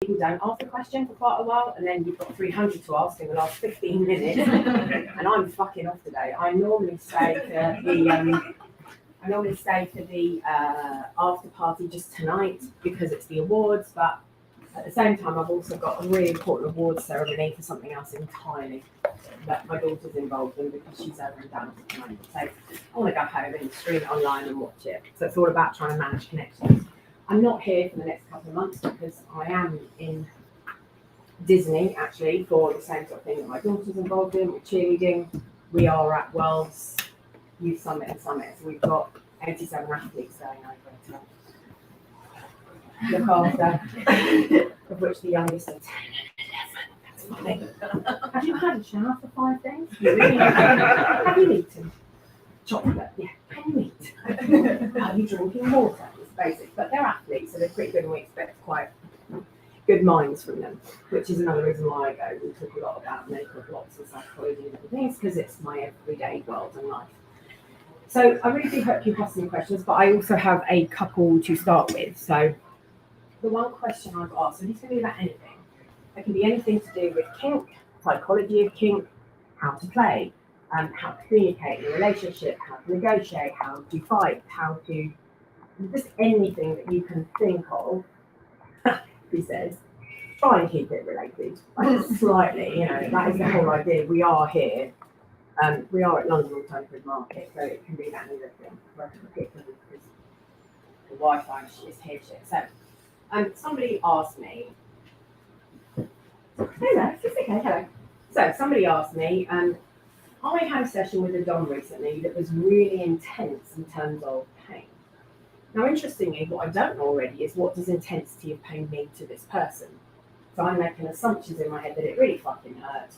people don't ask a question for quite a while, and then you've got 300 to ask in the last 15 minutes, and I'm fucking off today. I normally stay for the after party just tonight because it's the awards, but at the same time I've also got a really important awards ceremony for something else entirely that my daughter's involved in because she's over in Dallas at the moment. So I want to go home and stream it online and watch it. So it's all about trying to manage connections. I'm not here for the next couple of months because I am in Disney actually for the same sort of thing that my daughter's involved in with cheerleading. We are at World's Youth Summit and Summit, so we've got 87 athletes going over to look after, of which the youngest are 10 and 11. That's funny. Have you had a shower for 5 days? Have you eaten chocolate? Yeah. Can you eat? Are you drinking water? It's basic, but they're athletes, so they're pretty good, and we expect quite good minds from them, which is another reason why I go. We talk a lot about mental blocks and psychology and other things because it's my everyday world and life. So I really do hope you have some questions, but I also have a couple to start with. So the one question I've asked, and this can be about anything. It can be anything to do with kink, psychology of kink, how to play, how to communicate in a relationship, how to negotiate, how to fight, how to just anything that you can think of. He says, try and keep it related, like slightly. That is the whole idea. We are here. We are at London Alternative Market, so it can be that and everything. Because the Wi-Fi is here shit. So, somebody asked me. Hello, it's okay. Hello. So somebody asked me, I had a session with a dom recently that was really intense in terms of pain. Now, interestingly, what I don't know already is what does intensity of pain mean to this person. So I'm making assumptions in my head that it really fucking hurt.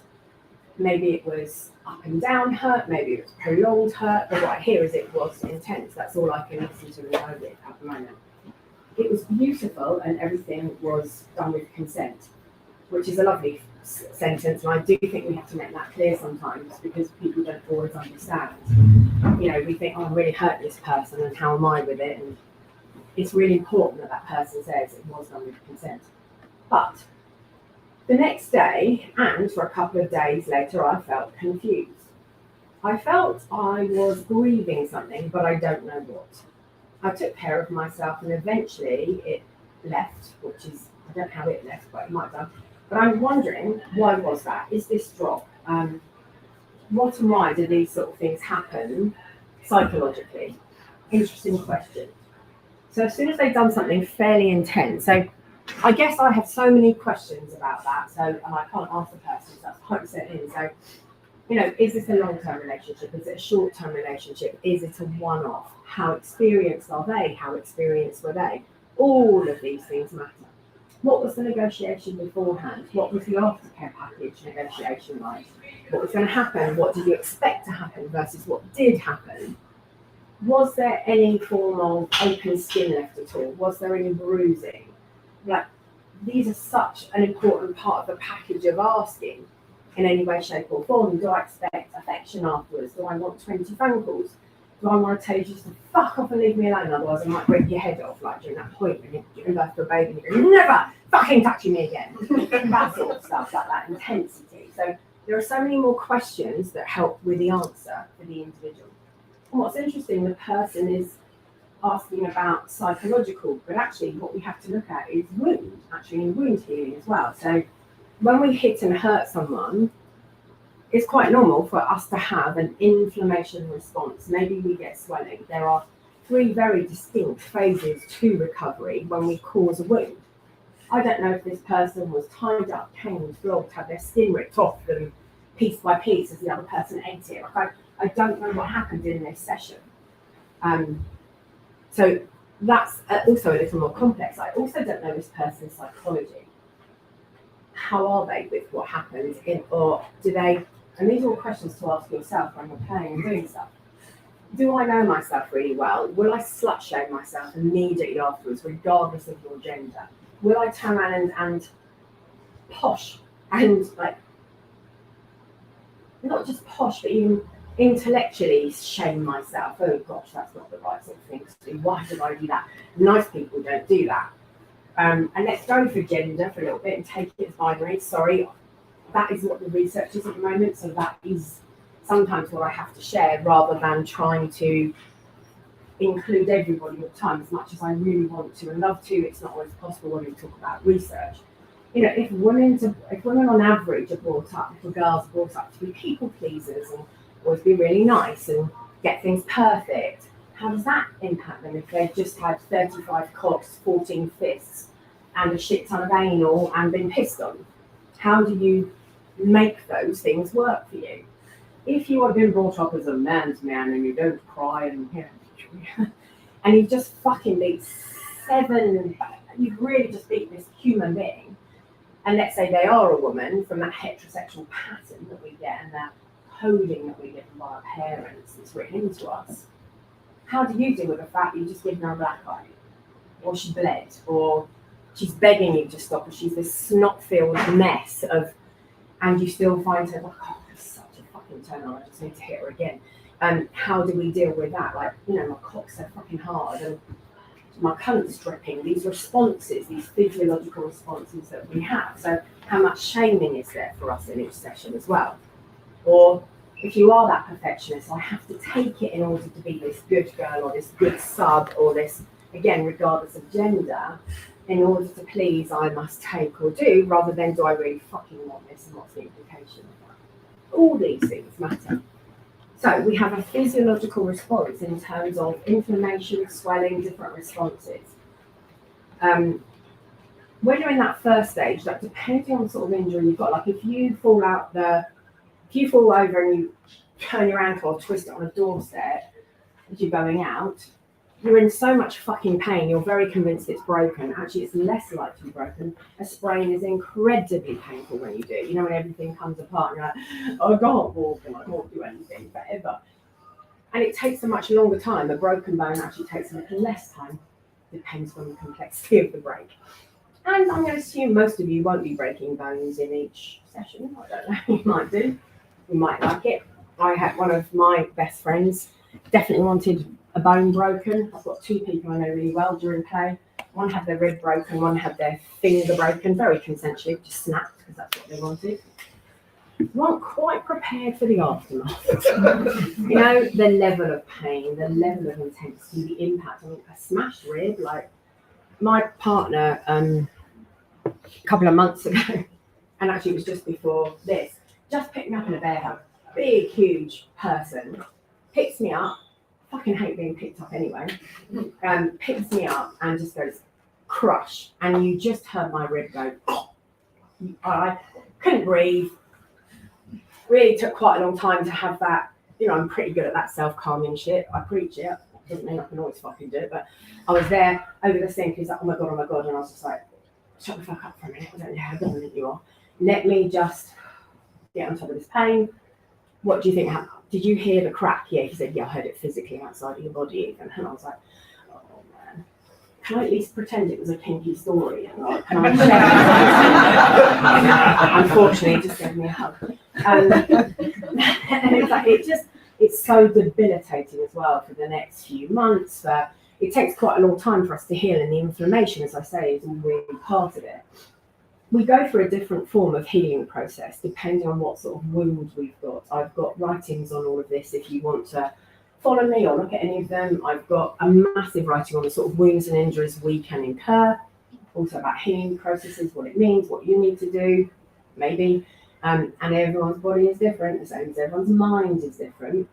Maybe it was up and down hurt, maybe it was prolonged hurt, but what I hear is it was intense. That's all I can listen to and go with at the moment. It was beautiful and everything was done with consent, which is a lovely sentence, and I do think we have to make that clear sometimes because people don't always understand. We think, oh, I'm really hurt this person and how am I with it? And it's really important that person says it was done with consent. But the next day, and for a couple of days later, I felt confused. I felt I was grieving something, but I don't know what. I took care of myself and eventually it left, which is, I don't know how it left, but it might have done. But I'm wondering, why was that? Is this drop? What and why do these sort of things happen psychologically? Interesting question. So as soon as they've done something fairly intense, so I guess I have so many questions about that, and I can't ask the person, so that's quite set in. So, is this a long-term relationship? Is it a short-term relationship? Is it a one-off? How experienced are they? How experienced were they? All of these things matter. What was the negotiation beforehand? What was the aftercare package negotiation like? What was going to happen? What did you expect to happen versus what did happen? Was there any form of open skin left at all? Was there any bruising? These are such an important part of the package of asking in any way, shape or form. Do I expect affection afterwards? Do I want 20 phone calls? Do I want to tell you just to fuck off and leave me alone? Otherwise I might break your head off, like during that point when you're giving birth to a baby and you go, never fucking touching me again. That sort of stuff, like that intensity. So there are so many more questions that help with the answer for the individual. And what's interesting, the person is asking about psychological, but actually what we have to look at is wound healing as well. So when we hit and hurt someone, it's quite normal for us to have an inflammation response. Maybe we get swelling. There are 3 very distinct phases to recovery when we cause a wound. I don't know if this person was tied up, caned, flogged, had their skin ripped off them piece by piece as the other person ate it. I don't know what happened in this session. So that's also a little more complex. I also don't know this person's psychology. How are they with what happened? Or do they, and these are all questions to ask yourself when you're playing and doing stuff. Do I know myself really well? Will I slut shame myself immediately afterwards, regardless of your gender? Will I turn around and posh and not just posh, but even intellectually shame myself? Oh gosh, that's not the right sort of thing to do. Why did I do that? Nice people don't do that. And let's go for gender for a little bit and take it as binary. Sorry, that is what the research is at the moment. So that is sometimes what I have to share rather than trying to include everybody all the time as much as I really want to and love to. It's not always possible when we talk about research. You know, if women on average are brought up, little girls are brought up to be people pleasers and always be really nice and get things perfect, how does that impact them if they've just had 35 cocks, 14 fists, and a shit ton of anal and been pissed on? How do you make those things work for you? If you have been brought up as a man's man and you don't cry and and you've just fucking beat you've really just beat this human being, and let's say they are a woman from that heterosexual pattern that we get and that coding that we get from our parents that's written into us, how do you deal with the fact that you just given her a black eye, or she bled, or she's begging you to stop, or she's this snot-filled mess of, and you still find her like, oh, that's such a fucking turn on, I just need to hit her again. How do we deal with that? Like, you know, my cock's so fucking hard and my cunt's dripping, these responses, these physiological responses that we have. So how much shaming is there for us in each session as well? Or if you are that perfectionist, I have to take it in order to be this good girl or this good sub or this, again, regardless of gender, in order to please, I must take or do, rather than do I really fucking want this and what's the implication of that? All these things matter. So we have a physiological response in terms of inflammation, swelling, different responses. When you're in that first stage, like depending on the sort of injury you've got, like if you fall over and you turn your ankle or twist it on a doorstep as you're going out, you're in so much fucking pain, you're very convinced it's broken. Actually, it's less likely to be broken. A sprain is incredibly painful when you do. You know, when everything comes apart and you're like, oh, I can't walk and I can't do anything forever. And it takes a much longer time. A broken bone actually takes a little less time. Depends on the complexity of the break. And I'm going to assume most of you won't be breaking bones in each session. I don't know, you might do. You might like it. I had one of my best friends definitely wanted a bone broken. I've got two people I know really well during play. One had their rib broken, one had their finger broken, very consensually, just snapped because that's what they wanted. Weren't quite prepared for the aftermath. You know, the level of pain, the level of intensity, the impact. I mean, a smashed rib, like my partner a couple of months ago, and actually it was just before this, just picked me up in a bear hug. Big, huge person, picks me up. Fucking hate being picked up anyway. Picks me up and just goes crush, and you just heard my rib go. I couldn't breathe. Really took quite a long time to have that. You know, I'm pretty good at that self-calming shit. I preach it. Doesn't mean I can always fucking do it, but I was there over the sink. He's like, oh my god, and I was just like, shut the fuck up for a minute. I don't know how dominant you are. Let me just get on top of this pain. What do you think happened? Did you hear the crack? Yeah, he said, yeah, I heard it physically outside of your body. And I was like, oh man, can I at least pretend it was a kinky story? And like, can I share it? Unfortunately, he just gave me a hug. And it's like, it's so debilitating as well for the next few months. It takes quite a long time for us to heal, and the inflammation, as I say, is really part of it. We go through a different form of healing process depending on what sort of wounds we've got. I've got writings on all of this if you want to follow me or look at any of them. I've got a massive writing on the sort of wounds and injuries we can incur, also about healing processes, what it means, what you need to do, maybe. And everyone's body is different, the same as everyone's mind is different.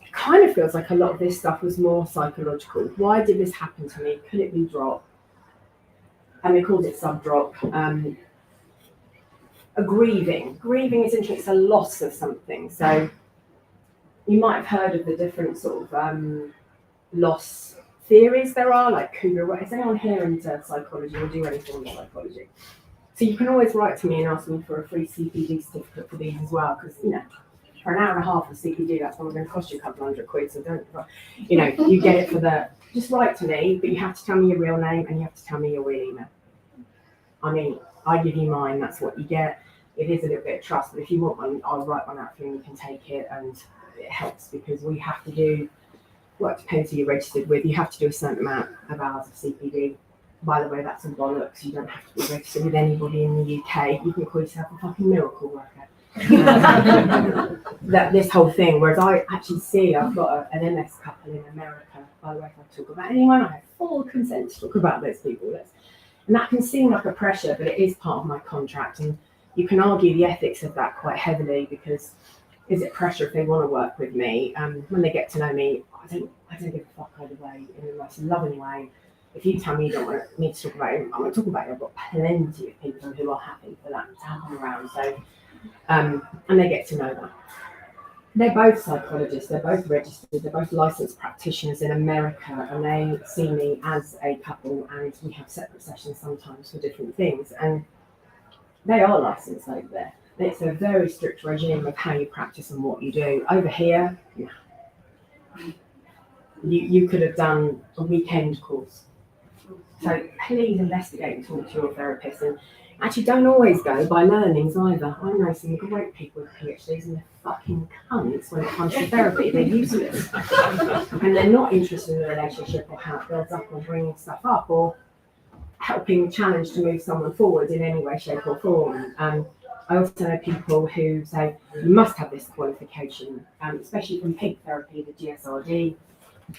It kind of feels like a lot of this stuff was more psychological. Why did this happen to me? Could it be dropped? And they called it sub-drop. A grieving. Grieving is interesting. It's a loss of something. So you might have heard of the different sort of loss theories there are, like Kubler. Is anyone here into psychology or do any form of psychology? So you can always write to me and ask me for a free CPD certificate for these as well, because, you know, for an hour and a half of CPD, that's probably going to cost you a couple £100, so don't, you know, you get it for the, just write to me, but you have to tell me your real name and you have to tell me your real email. I mean, I give you mine, that's what you get. It is a little bit of trust, but if you want one, I'll write one out for you and you can take it, and it helps because we have to do, well, it depends who you're registered with, you have to do a certain amount of hours of CPD. By the way, that's a bollocks. You don't have to be registered with anybody in the UK. You can call yourself a fucking miracle worker. That this whole thing, whereas I actually see I've got an MS couple in America. By the way, if I talk about anyone, I have full consent to talk about those people. And that can seem like a pressure, but it is part of my contract. And you can argue the ethics of that quite heavily, because is it pressure if they want to work with me? When they get to know me, I don't give a fuck either way, in the most loving way. If you tell me you don't want me to talk about it, I'm going to talk about it. I've got plenty of people who are happy for that to happen around. So, and they get to know that. They're both psychologists, they're both registered, they're both licensed practitioners in America, and they see me as a couple, and we have separate sessions sometimes for different things. And they are licensed over there. It's a very strict regime of how you practice and what you do. Over here, you could have done a weekend course. So please investigate and talk to your therapist, and actually don't always go by learnings either. I know some great people with PhDs and they're fucking cunts when it comes to therapy. They're useless. And they're not interested in the relationship or how it builds up or bringing stuff up or helping challenge to move someone forward in any way, shape or form. I also know people who say, you must have this qualification, especially from PIG therapy, the GSRD.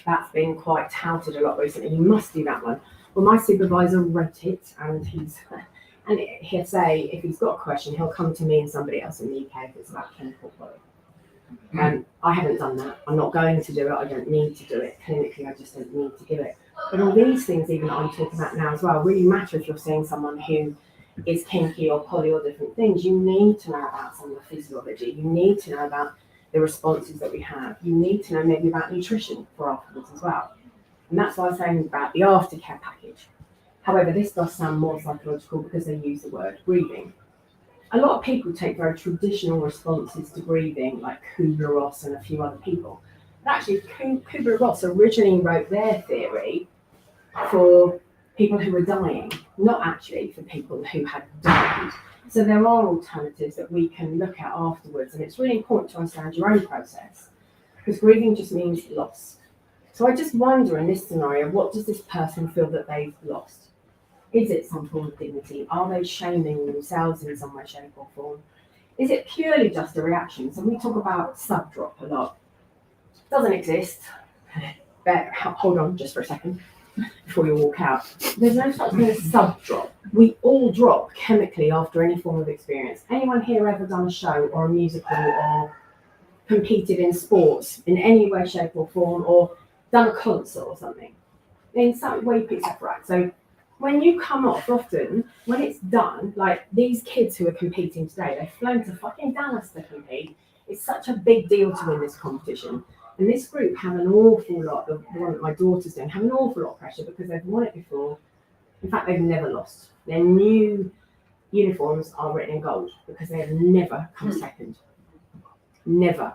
That's been quite touted a lot recently. You must do that one. Well, my supervisor wrote it, and he'll say, if he's got a question, he'll come to me and somebody else in the UK if it's about clinical quality. I haven't done that. I'm not going to do it. I don't need to do it. Clinically, I just don't need to give it. But all these things, even that I'm talking about now as well, really matter if you're seeing someone who is kinky or poly or different things. You need to know about some of the physiology. You need to know about the responses that we have. You need to know maybe about nutrition for afterwards as well. And that's why I'm saying about the aftercare package. However, this does sound more psychological because they use the word grieving. A lot of people take very traditional responses to grieving, like Kubler-Ross and a few other people. But actually, Kubler-Ross originally wrote their theory for people who were dying, not actually for people who had died. So there are alternatives that we can look at afterwards, and it's really important to understand your own process, because grieving just means loss. So I just wonder in this scenario, what does this person feel that they've lost? Is it some form of dignity? Are they shaming themselves in some way, shape or form? Is it purely just a reaction? So we talk about sub-drop a lot. It doesn't exist. But hold on just for a second before you walk out. There's no such thing as sub-drop. We all drop chemically after any form of experience. Anyone here ever done a show or a musical or competed in sports in any way, shape or form, or done a concert or something? In some way, pick up right. So when you come off, often when it's done, like these kids who are competing today, they've flown to fucking Dallas to compete. It's such a big deal to win this competition. And this group have an awful lot, the one that my daughter's doing, have an awful lot of pressure because they've won it before. In fact, they've never lost. Their new uniforms are written in gold because they have never come second. Never.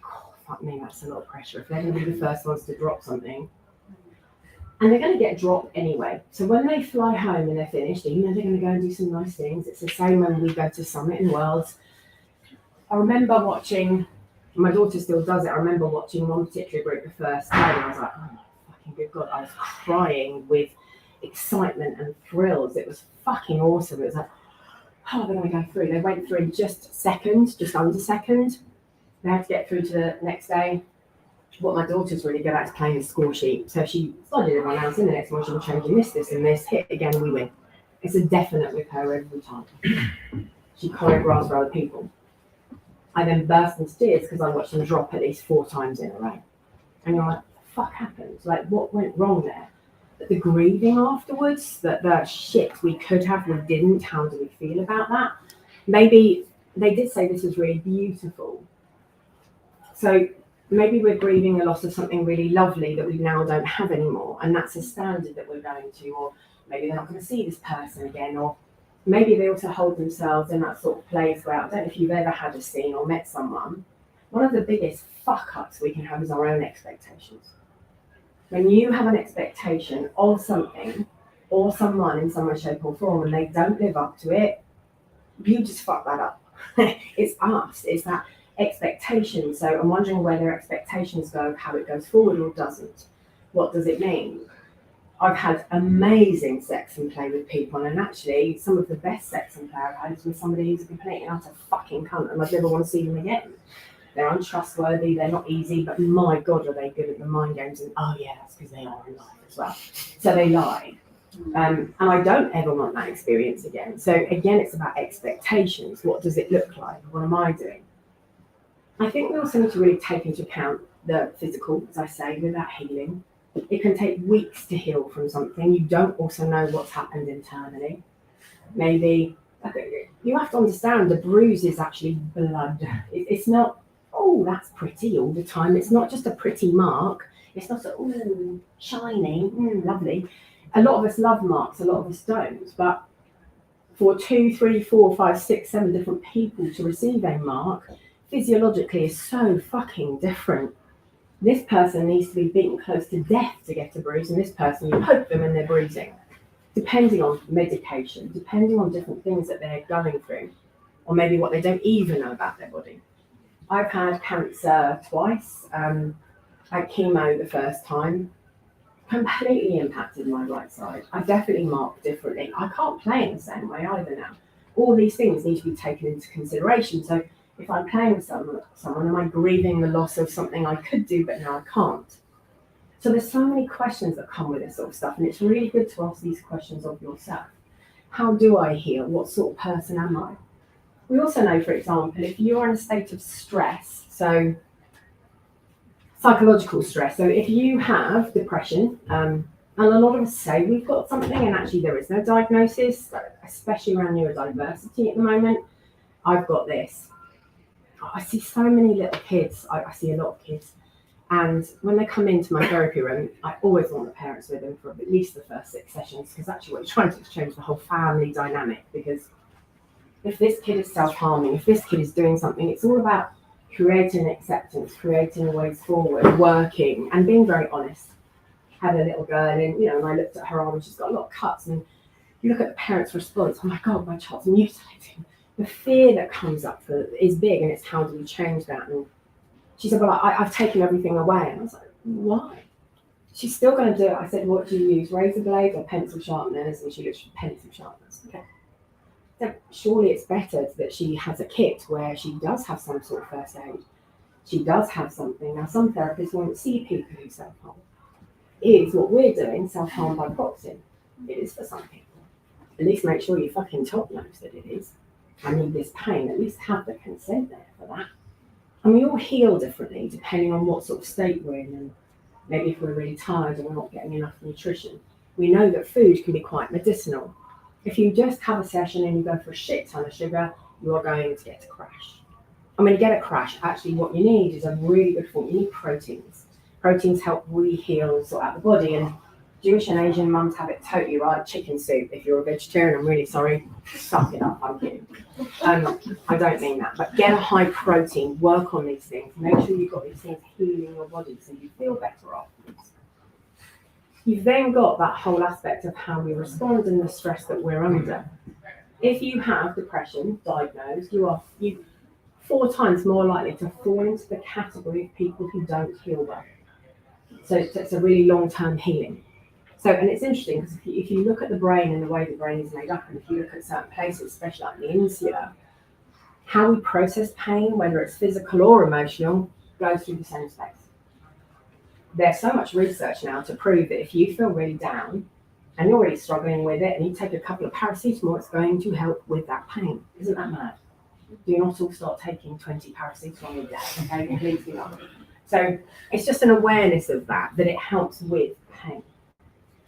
Oh, fuck me, that's a lot of pressure. If they're going to be the first ones to drop something, and they're going to get dropped anyway. So when they fly home and they're finished, they're going to go and do some nice things. It's the same when we go to Summit in Worlds. I remember watching, my daughter still does it, I remember watching one particular group the first day, and I was like, oh my fucking good God, I was crying with excitement and thrills. It was fucking awesome. It was like, oh, they're going to go through. They went through in just under second. They had to get through to the next day. What my daughter's really good at is playing the score sheet. So she studied everyone else in the next one. She'll change this, and this. Hit again, we win. It's a definite with her every time. She choreographs for other people. I then burst into tears because I watched them drop at least 4 times in a row. And you're like, what the fuck happened? Like, what went wrong there? But the grieving afterwards, that the shit we could have, we didn't. How do we feel about that? Maybe they did say this was really beautiful. So maybe we're grieving the loss of something really lovely that we now don't have anymore, and that's a standard that we're going to, or maybe they're not going to see this person again, or maybe they also hold themselves in that sort of place where, I don't know if you've ever had a scene or met someone, one of the biggest fuck-ups we can have is our own expectations. When you have an expectation of something or someone in some way, shape or form, and they don't live up to it, you just fuck that up. It's us, it's that expectation. So I'm wondering where their expectations go, how it goes forward or doesn't. What does it mean? I've had amazing sex and play with people, and actually some of the best sex and play I've had is with somebody who's a complete and utter fucking cunt, and I'd never want to see them again. They're untrustworthy, they're not easy, but my God, are they good at the mind games? And oh yeah, that's because they are in life as well. So they lie. And I don't ever want that experience again. So again, it's about expectations. What does it look like? What am I doing? I think we also need to really take into account the physical, as I say, with that healing. It can take weeks to heal from something. You don't also know what's happened internally. Maybe you have to understand the bruise is actually blood. It's not, oh, that's pretty all the time. It's not just a pretty mark. It's not oh, shiny, lovely. A lot of us love marks, a lot of us don't. But for 2, 3, 4, 5, 6, 7 different people to receive a mark, physiologically is so fucking different. This person needs to be beaten close to death to get a bruise, and this person, you poke them and they're bruising. Depending on medication, depending on different things that they're going through, or maybe what they don't even know about their body. I've had cancer twice. I had chemo the first time. Completely impacted my right side. I definitely mark differently. I can't play in the same way either now. All these things need to be taken into consideration. So if I'm playing with someone, am I grieving the loss of something I could do but now I can't? So there's so many questions that come with this sort of stuff, and it's really good to ask these questions of yourself. How do I heal? What sort of person am I? We also know, for example, if you're in a state of stress, so psychological stress. So if you have depression, and a lot of us say we've got something, and actually there is no diagnosis, especially around neurodiversity at the moment. I've got this. I see so many little kids. I see a lot of kids. And when they come into my therapy room, I always want the parents with them for at least the first 6 sessions, because actually what you're trying to do is change the whole family dynamic. Because if this kid is self-harming, if this kid is doing something, it's all about creating acceptance, creating ways forward, working, and being very honest. Had a little girl, and and I looked at her arm, and she's got a lot of cuts, and you look at the parents' response. Oh my God, my child's mutilating. The fear that comes up is big, and it's how do we change that? And she said, well, I've taken everything away. And I was like, why? She's still going to do it. I said, what do you use, razor blades or pencil sharpeners? And she looks for pencil sharpeners. Okay. So surely it's better that she has a kit where she does have some sort of first aid. She does have something. Now, some therapists won't see people who self-harm. Is what we're doing, self-harm by proxy. It is for some people. At least make sure your fucking top knows that it is. I need this pain. At least have the consent there for that. And we all heal differently depending on what sort of state we're in, and maybe if we're really tired and we're not getting enough nutrition. We know that food can be quite medicinal. If you just have a session and you go for a shit ton of sugar, you are going to get a crash. I mean, to get a crash, actually what you need is a really good form. You need proteins. Proteins help re-heal and sort out the body, and Jewish and Asian mums have it totally right. Chicken soup. If you're a vegetarian, I'm really sorry. Suck it up. I'm kidding. I don't mean that. But get a high protein. Work on these things. Make sure you've got these things healing your body so you feel better afterwards. You've then got that whole aspect of how we respond and the stress that we're under. If you have depression diagnosed, you 4 times more likely to fall into the category of people who don't heal well. So it's a really long-term healing. So, and it's interesting because if you look at the brain and the way the brain is made up, and if you look at certain places, especially like the insula, how we process pain, whether it's physical or emotional, goes through the same space. There's so much research now to prove that if you feel really down and you're really struggling with it, and you take a couple of paracetamol, it's going to help with that pain. Isn't that mad? Do not all start taking 20 paracetamol a day, okay? Completely not. So it's just an awareness of that it helps with pain.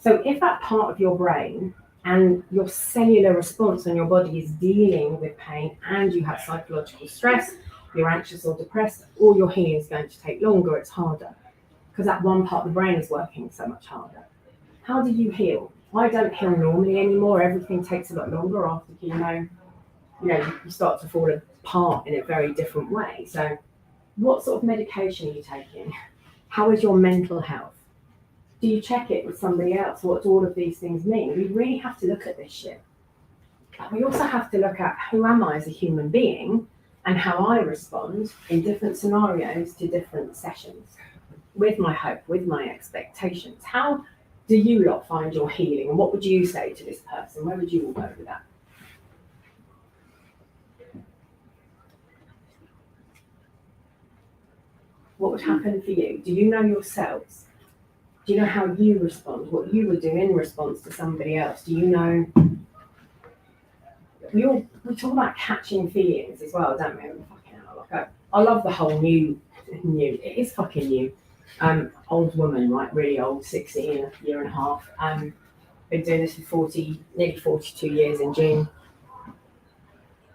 So if that part of your brain and your cellular response on your body is dealing with pain, and you have psychological stress, you're anxious or depressed, all your healing is going to take longer, it's harder, because that one part of the brain is working so much harder. How do you heal? I don't heal normally anymore. Everything takes a lot longer after chemo. You start to fall apart in a very different way. So what sort of medication are you taking? How is your mental health? Do you check it with somebody else? What do all of these things mean? We really have to look at this shit. But we also have to look at who am I as a human being and how I respond in different scenarios to different sessions, with my hope, with my expectations. How do you lot find your healing? And what would you say to this person? Where would you all go with that? What would happen for you? Do you know yourselves? Do you know how you respond? What you would do in response to somebody else? Do you know? We talk about catching feelings as well, don't we? Fucking hell, like I love the whole new. It is fucking new. Old woman, right? Really old, 60 in a year and a half. Been doing this for nearly 42 years in June.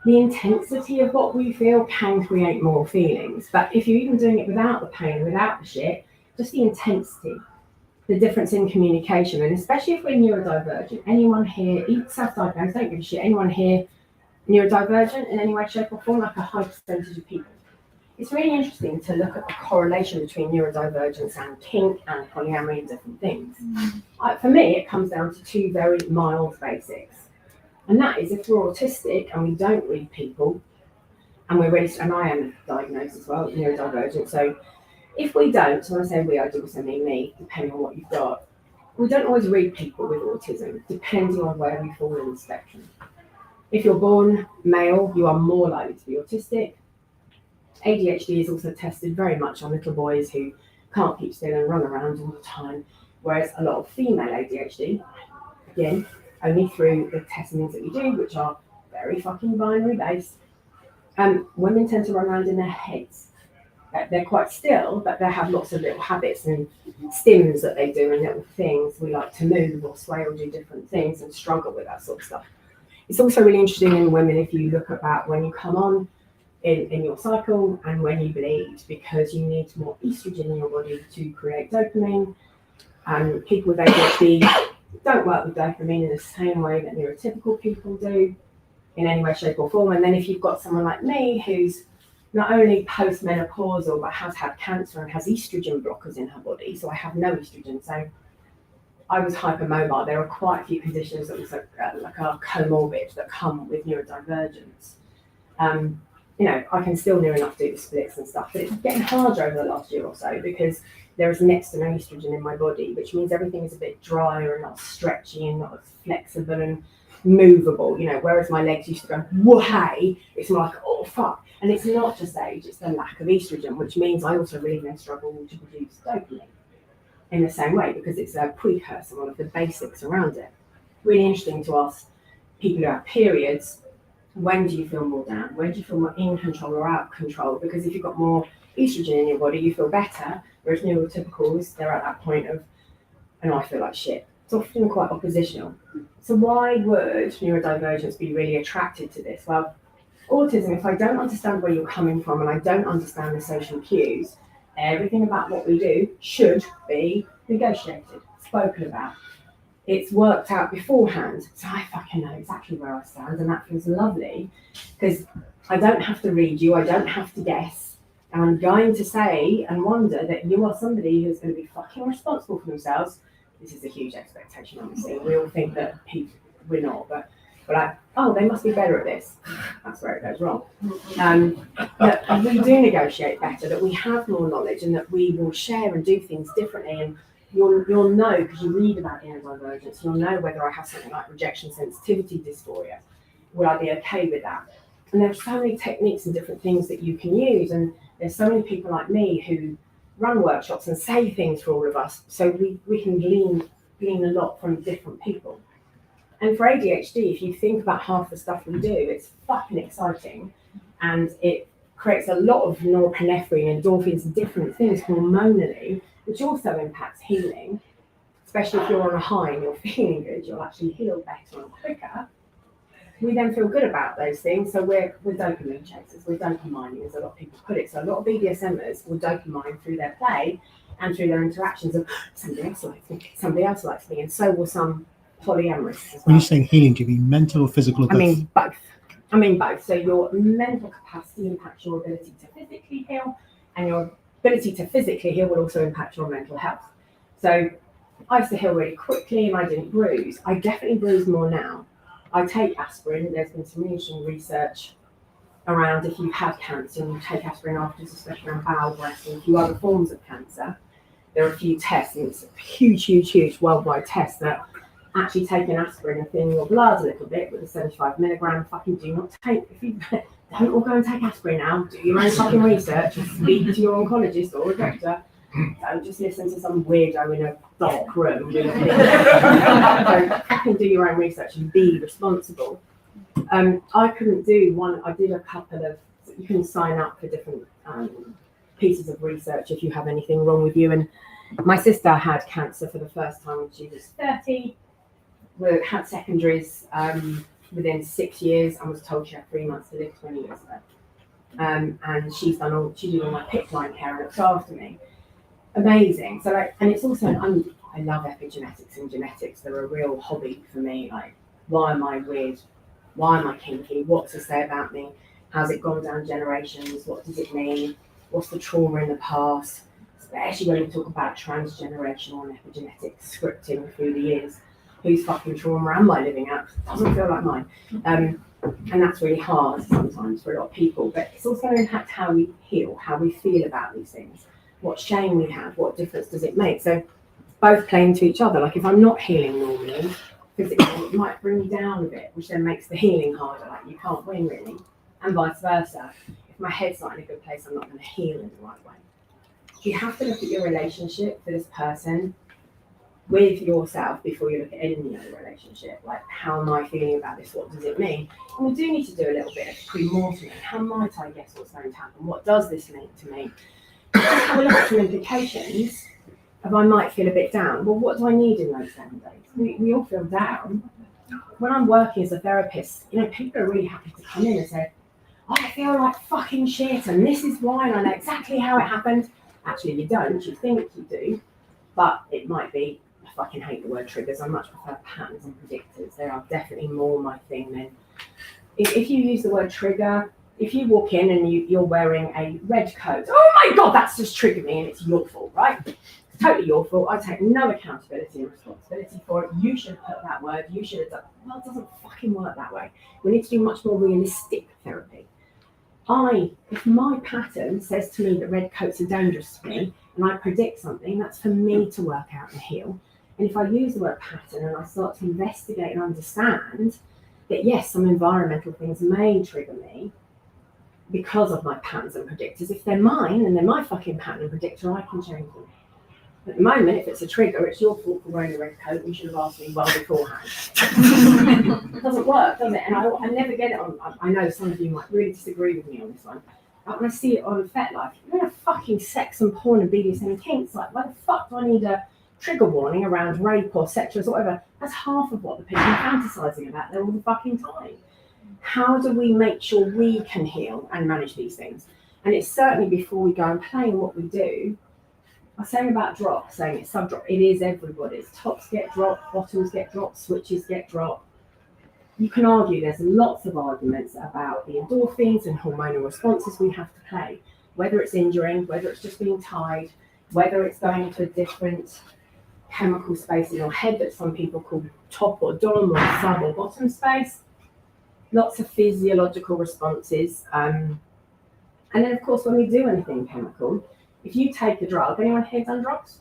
The intensity of what we feel can create more feelings. But if you're even doing it without the pain, without the shit, just the intensity, the difference in communication, and especially if we're neurodivergent, anyone here, self-diagnosed, don't give a shit, anyone here neurodivergent in any way, shape or form, like a high percentage of people. It's really interesting to look at the correlation between neurodivergence and kink and polyamory and different things. For me, it comes down to two very mild basics. And that is if we're autistic and we don't read people, and we're ready, and I am diagnosed as well, neurodivergent. So if we don't, so when I say we, I do also mean me, depending on what you've got, we don't always read people with autism, depending on where we fall in the spectrum. If you're born male, you are more likely to be autistic. ADHD is also tested very much on little boys who can't keep still and run around all the time, whereas a lot of female ADHD, again, only through the testings that we do, which are very fucking binary based, women tend to run around in their heads. They're quite still, but they have lots of little habits and stims that they do and little things. We like to move or sway or do different things and struggle with that sort of stuff. It's also really interesting in women if you look about when you come on in your cycle and when you bleed, because you need more estrogen in your body to create dopamine. And people with ADHD don't work with dopamine in the same way that neurotypical people do in any way, shape or form. And then if you've got someone like me who's not only postmenopausal but has had cancer and has estrogen blockers in her body, so I have no estrogen, so I was hypermobile. There are quite a few conditions that also like are comorbid that come with neurodivergence. I can still near enough do the splits and stuff, but it's getting harder over the last year or so because there is next to no estrogen in my body, which means everything is a bit drier and not stretchy and not as flexible and movable. Whereas my legs used to go, whoa, hey, it's like, oh, fuck. And it's not just age, it's the lack of estrogen, which means I also really then struggle to produce dopamine in the same way because it's a precursor, one of the basics around it. Really interesting to ask people who have periods, when do you feel more down? When do you feel more in control or out of control? Because if you've got more estrogen in your body, you feel better, whereas neurotypicals, they're at that point of, and I feel like shit. It's often quite oppositional. So why would neurodivergence be really attracted to this? Well, autism, if I don't understand where you're coming from and I don't understand the social cues, everything about what we do should be negotiated, spoken about. It's worked out beforehand, so I fucking know exactly where I stand, and that feels lovely because I don't have to read you, I don't have to guess, and I'm going to say and wonder that you are somebody who's going to be fucking responsible for themselves. This is a huge expectation, honestly. We all think that we're not, but we're like, oh, they must be better at this. That's where it goes wrong. That we do negotiate better, that we have more knowledge, and that we will share and do things differently. And you'll know, because you read about neurodivergence, you'll know whether I have something like rejection sensitivity dysphoria. Will I be okay with that? And there's so many techniques and different things that you can use. And there's so many people like me who run workshops and say things for all of us. So we can glean a lot from different people. And for ADHD, if you think about half the stuff we do, it's fucking exciting. And it creates a lot of norepinephrine, endorphins, and different things hormonally, which also impacts healing. Especially if you're on a high and you're feeling good, you'll actually heal better and quicker. We then feel good about those things. So we're dopamine chasers, we're dopamining, as a lot of people put it. So a lot of BDSMers will dopamine through their play and through their interactions of somebody else likes me, and so will some polyamorous as well. When you're saying healing, do you mean mental or physical? Or both? I mean both. So your mental capacity impacts your ability to physically heal, and your ability to physically heal will also impact your mental health. So I used to heal really quickly and I didn't bruise. I definitely bruise more now. I take aspirin. There's been some really interesting research around if you've had cancer and you take aspirin afterwards, especially around bowel, breast, and a few other forms of cancer, there are a few tests, and it's a huge worldwide test that actually taking aspirin and thinning your blood a little bit with a 75 milligram. Fucking do not take, if you don't all go and take aspirin now, do your own fucking research and speak to your oncologist or a doctor. Don't just listen to some weirdo in a dark room. So fucking do your own research and be responsible. I couldn't do one, I did a couple of, you can sign up for different pieces of research if you have anything wrong with you. And my sister had cancer for the first time when she was 30. We had secondaries within 6 years and was told she had 3 months to live 20 years ago. And she did all my PICC line care and looked after me. Amazing. So like, and it's also, I love epigenetics and genetics. They're a real hobby for me. Like, why am I weird? Why am I kinky? What to say about me? How's it gone down generations? What does it mean? What's the trauma in the past? Especially when we talk about transgenerational and epigenetic scripting through the years. Whose fucking trauma am I living out? It doesn't feel like mine. And that's really hard sometimes for a lot of people. But it's also going to impact how we heal, how we feel about these things. What shame we have, what difference does it make? So both play into each other. Like if I'm not healing normally, physically, it might bring me down a bit, which then makes the healing harder. Like you can't win really. And vice versa. If my head's not in a good place, I'm not going to heal in the right way. You have to look at your relationship for this person with yourself before you look at any other relationship. Like, how am I feeling about this? What does it mean? And we do need to do a little bit of pre-mortem. How might I guess what's going to happen? What does this mean to me? Just have a look at some implications of I might feel a bit down. Well, what do I need in those 7 days? We all feel down. When I'm working as a therapist, people are really happy to come in and say, I feel like fucking shit and this is why and I know exactly how it happened. Actually, you don't. You think you do. But it might be, I fucking hate the word triggers. I much prefer patterns and predictors. They are definitely more my thing than... If you use the word trigger, if you walk in and you're wearing a red coat, oh my God, that's just triggered me and it's your fault, right? It's totally your fault. I take no accountability and responsibility for it. You should have put that word. You should have done... Well, it doesn't fucking work that way. We need to do much more realistic therapy. If my pattern says to me that red coats are dangerous to me, and I predict something, that's for me to work out and heal. And if I use the word pattern and I start to investigate and understand that yes, some environmental things may trigger me because of my patterns and predictors. If they're mine and they're my fucking pattern and predictor, I can change them. At the moment, if it's a trigger, it's your fault for wearing a red coat. You should have asked me well beforehand. It doesn't work, does it? And I never get it on. I know some of you might really disagree with me on this one. But when I see it on FetLife, you're in a fucking sex and porn and BDSM and kinks. Like, why the fuck do I need a trigger warning around rape or sexual or whatever? That's half of what the people are fantasizing about there all the fucking time. How do we make sure we can heal and manage these things? And it's certainly before we go and play in what we do. I was saying about drop, saying it's sub-drop. It is everybody's. Tops get dropped, bottoms get dropped, switches get dropped. You can argue, there's lots of arguments about the endorphins and hormonal responses we have to play, whether it's injuring, whether it's just being tied, whether it's going into a different chemical space in your head that some people call top or dom or sub or bottom space. Lots of physiological responses. And then, of course, when we do anything chemical, if you take a drug, anyone here done drugs?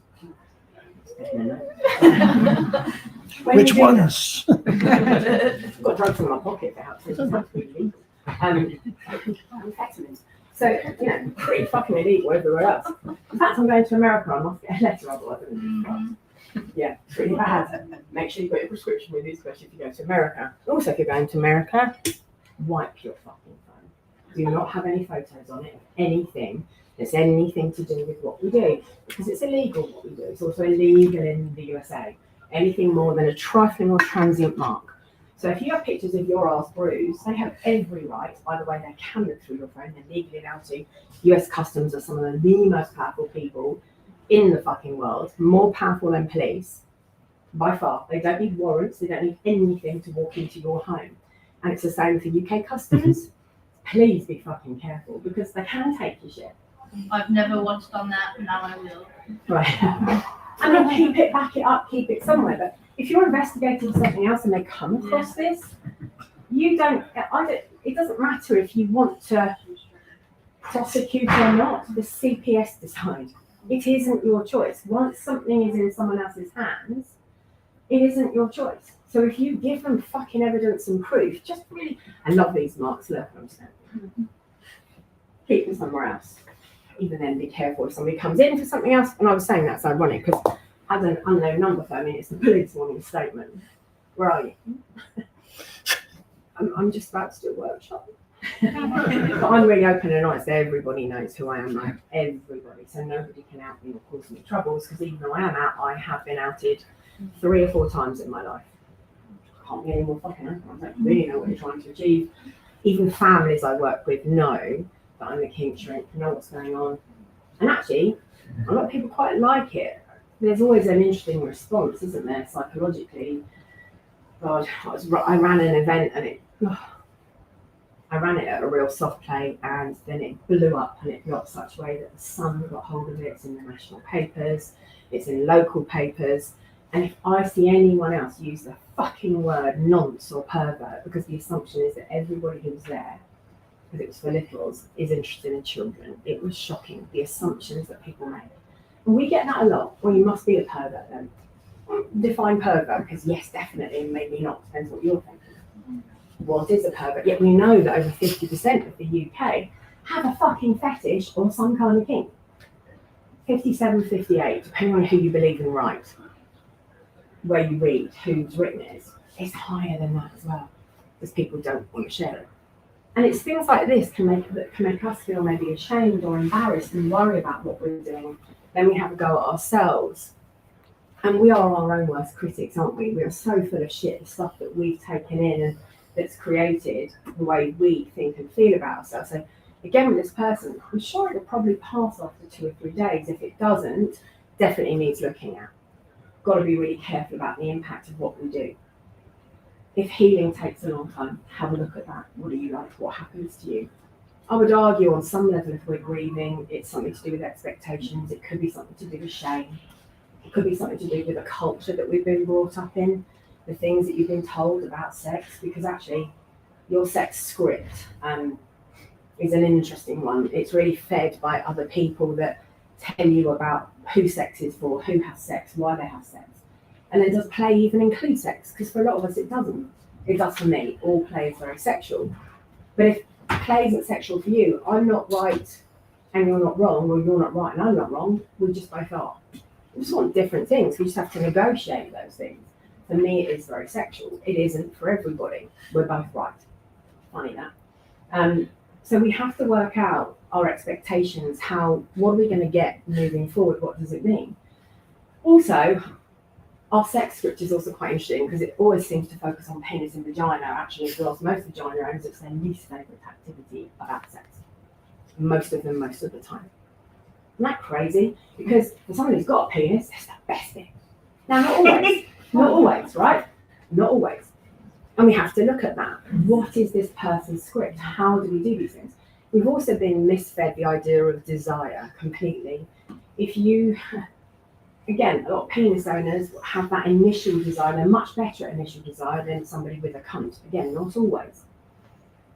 Which ones? I've got drugs in my pocket that helps. It doesn't have to be illegal. Amphetamines. So, pretty fucking illegal everywhere else. In fact, I'm going to America. I must get a letter otherwise. Yeah, pretty bad. Make sure you've got your prescription with you, especially if you go to America. Also, if you're going to America, wipe your fucking phone. Do not have any photos on it of anything that's anything to do with what we do, because it's illegal what we do. It's also illegal in the USA. Anything more than a trifling or transient mark. So if you have pictures of your ass bruised, they have every right. By the way, they can look through your phone. They're legally allowed to. US Customs are some of the most powerful people in the fucking world, more powerful than police, by far. They don't need warrants. They don't need anything to walk into your home. And it's the same for UK Customs. Please be fucking careful, because they can take your shit. I've never once done that, now I will. Right. I mean, keep it, back it up, keep it somewhere. But if you're investigating something else and they come across this, it doesn't matter if you want to prosecute or not. The CPS decide. It isn't your choice. Once something is in someone else's hands, it isn't your choice. So if you give them fucking evidence and proof, just really, I love these marks, look, I'm saying. Keep them somewhere else. Even then, be careful if somebody comes in for something else. And I was saying that's ironic because I had an unknown number phone in. It's the police warning statement. Where are you? I'm just about to do a workshop. But I'm really open and honest. Everybody knows who I am, like everybody. So nobody can out me or cause me troubles because even though I am out, I have been outed 3 or 4 times in my life. Can't be any more fucking open. I don't really know what you're trying to achieve. Even families I work with know that I'm the kink shrink, know what's going on. And actually, a lot of people quite like it. There's always an interesting response, isn't there, psychologically? God, I ran an event and I ran it at a real soft play and then it blew up and it got such a way that the Sun got hold of it. It's in the national papers, it's in local papers. And if I see anyone else use the fucking word nonce or pervert, because the assumption is that everybody who's there, because it was for littles, is interested in children. It was shocking, the assumptions that people make. And we get that a lot. Well, you must be a pervert then. Define pervert, because yes, definitely, and maybe not, depends what you're thinking. What is a pervert? Yet we know that over 50% of the UK have a fucking fetish or some kind of kink. 57, 58, depending on who you believe in, right? Where you read, who's written it, it's higher than that as well, because people don't want to share it. And it's things like this that can make us feel maybe ashamed or embarrassed and worry about what we're doing. Then we have a go at ourselves. And we are our own worst critics, aren't we? We are so full of shit, the stuff that we've taken in and that's created the way we think and feel about ourselves. So again, with this person, I'm sure it'll probably pass after 2 or 3 days. If it doesn't, definitely needs looking at. Got to be really careful about the impact of what we do. If healing takes a long time, have a look at that. What do you like? What happens to you? I would argue on some level, if we're grieving, it's something to do with expectations. It could be something to do with shame. It could be something to do with the culture that we've been brought up in, the things that you've been told about sex, because actually your sex script is an interesting one. It's really fed by other people that tell you about who sex is for, who has sex, why they have sex. And then does play even include sex? Because for a lot of us it doesn't. It does for me. All play is very sexual. But if play isn't sexual for you, I'm not right and you're not wrong, or you're not right and I'm not wrong, we just both are. We just want different things. We just have to negotiate those things. For me, it is very sexual. It isn't for everybody. We're both right. Funny that. So we have to work out our expectations. What are we going to get moving forward? What does it mean? Also, our sex script is also quite interesting because it always seems to focus on penis and vagina. Actually, as well as most vagina owners, it's their least favourite activity about sex. Most of them, most of the time. Isn't that crazy? Because for someone who's got a penis, it's the best thing. Now, not always. Not always, right? Not always. And we have to look at that. What is this person's script? How do we do these things? We've also been misfed the idea of desire completely. If you, again, a lot of penis owners have that initial desire, they're much better at initial desire than somebody with a cunt. Again, not always.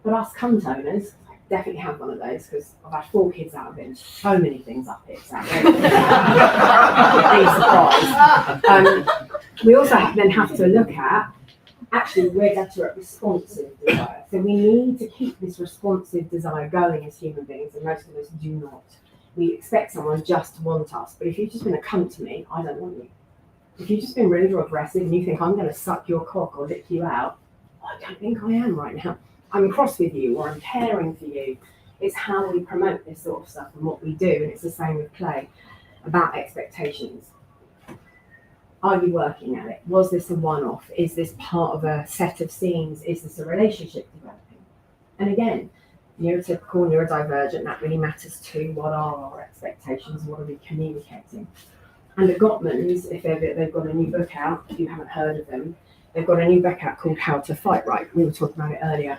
But us cunt owners, definitely have one of those because I've had 4 kids out of it and so many things up it. So we also then have to look at, actually, we're better at responsive desire. So we need to keep this responsive desire going as human beings, and most of us do not. We expect someone just to want us, but if you've just been a cunt to me, I don't want you. If you've just been rude or aggressive and you think I'm going to suck your cock or lick you out, I don't think I am right now. I'm cross with you or I'm caring for you. It's how we promote this sort of stuff and what we do, and it's the same with play, about expectations. Are you working at it? Was this a one-off? Is this part of a set of scenes? Is this a relationship developing? And again, neurotypical, neurodivergent, that really matters too. What are our expectations? What are we communicating? And the Gottmans, if they've got a new book out, if you haven't heard of them, they've got a new book out called How to Fight Right. We were talking about it earlier.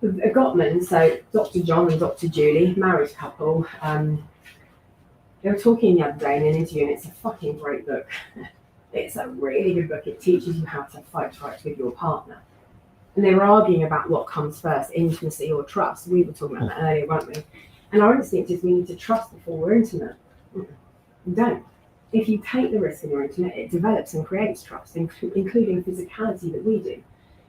The Gottmans, so Dr. John and Dr. Julie, married couple, they were talking the other day in an interview, and it's a fucking great book. It's a really good book. It teaches you how to fight right with your partner. And they were arguing about what comes first, intimacy or trust. We were talking about that earlier, weren't we? And our instinct is we need to trust before we're intimate. You don't. If you take the risk in your intimate, it develops and creates trust, including physicality that we do.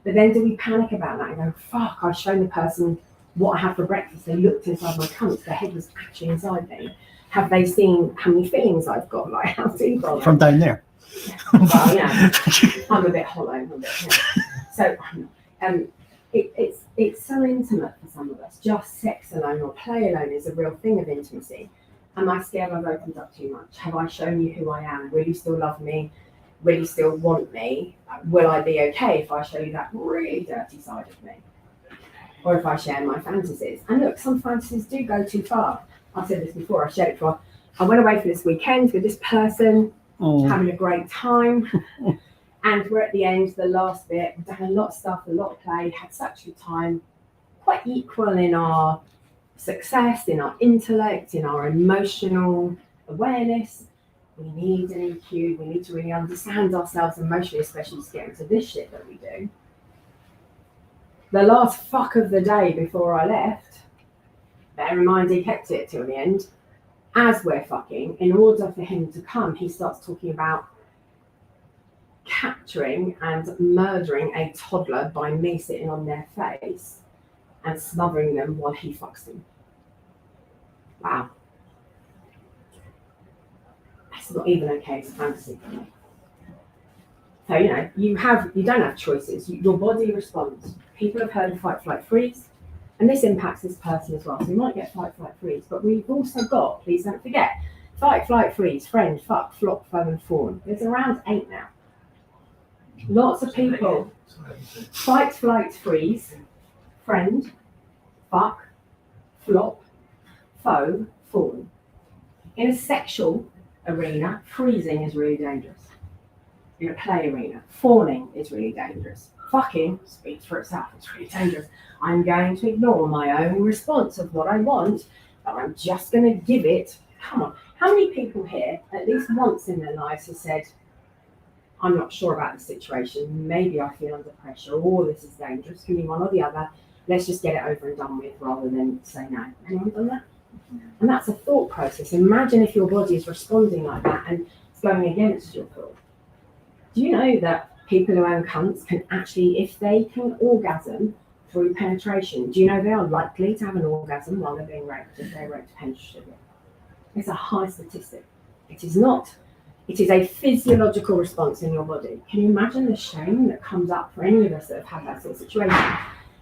But then do we panic about that and go, fuck, I've shown the person what I had for breakfast. They looked inside my cunt. Their head was actually inside me. Have they seen how many feelings I've got? Like, how deep are they? From down there. Well, yeah, I'm a bit hollow. So, it's so intimate for some of us. Just sex alone or play alone is a real thing of intimacy. Am I scared I've opened up too much? Have I shown you who I am? Will you still love me? Will you still want me? Will I be okay if I show you that really dirty side of me? Or if I share my fantasies? And look, some fantasies do go too far. I've said this before, I've shared it before. I went away for this weekend with this person, having a great time. And we're at the end, the last bit. We've done a lot of stuff, a lot of play, had such a good time. Quite equal in our success, in our intellect, in our emotional awareness. We need an EQ. We need to really understand ourselves emotionally, especially to get into this shit that we do. The last fuck of the day before I left, bear in mind he kept it till the end, as we're fucking, in order for him to come, he starts talking about capturing and murdering a toddler by me sitting on their face and smothering them while he fucks them. Wow. That's not even okay as a fantasy for me. So, you don't have choices. Your body responds. People have heard of fight, flight, freeze, and this impacts this person as well. So you might get fight, flight, freeze, but we've also got, please don't forget, fight, flight, freeze, friend, fuck, flop, foe, and fawn. There's around 8 now. Lots of people. Fight, flight, freeze, friend, fuck, flop, foe, fawn. In a sexual arena, freezing is really dangerous. In a play arena, fawning is really dangerous. Fucking speaks for itself, it's really dangerous. I'm going to ignore my own response of what I want, but I'm just going to give it. Come on. How many people here, at least once in their lives, have said, I'm not sure about the situation, maybe I feel under pressure, or this is dangerous, give me one or the other, let's just get it over and done with rather than say no. Anyone done that? And that's a thought process. Imagine if your body is responding like that and it's going against your thought. Do you know that people who own cunts can actually, if they can orgasm through penetration, do you know they are likely to have an orgasm while they're being raped if they're raped penetratively? It's a high statistic. It is not. It is a physiological response in your body. Can you imagine the shame that comes up for any of us that have had that sort of situation?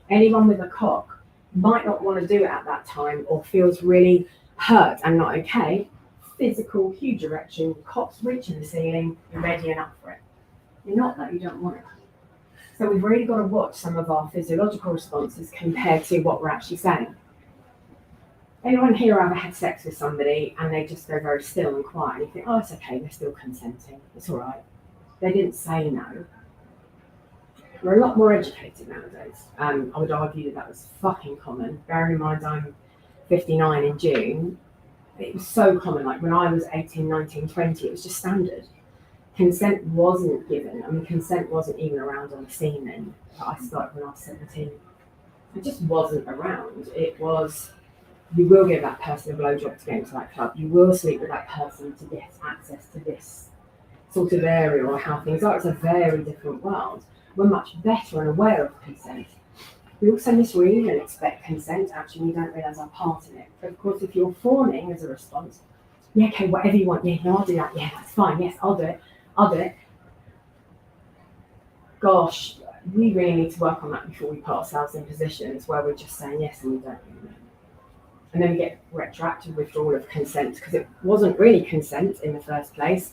Anyone with a cock might not want to do it at that time or feels really hurt and not okay. Physical, huge erection, cock's reaching the ceiling, you're ready and up for it. You're not that, you don't want it. So we've really got to watch some of our physiological responses compared to what we're actually saying. Anyone here ever had sex with somebody and they just go very still and quiet and you think, oh, it's okay, they're still consenting, it's all right. They didn't say no. We're a lot more educated nowadays. I would argue that was fucking common. Bearing in mind I'm 59 in June, it was so common. Like when I was 18, 19, 20, it was just standard. Consent wasn't given. I mean, consent wasn't even around on the scene then. I started when I was 17. It just wasn't around. It was, you will give that person a blowjob to get into that club. You will sleep with that person to get access to this sort of area or how things are. It's a very different world. We're much better and aware of consent. We also misread and expect consent. Actually, we don't realise our part in it. But of course, if you're fawning as a response, yeah, okay, whatever you want, yeah, no, I'll do that. Yeah, that's fine. Yes, I'll do it. Gosh, we really need to work on that before we put ourselves in positions where we're just saying yes and we don't really know. And then we get retroactive withdrawal of consent because it wasn't really consent in the first place.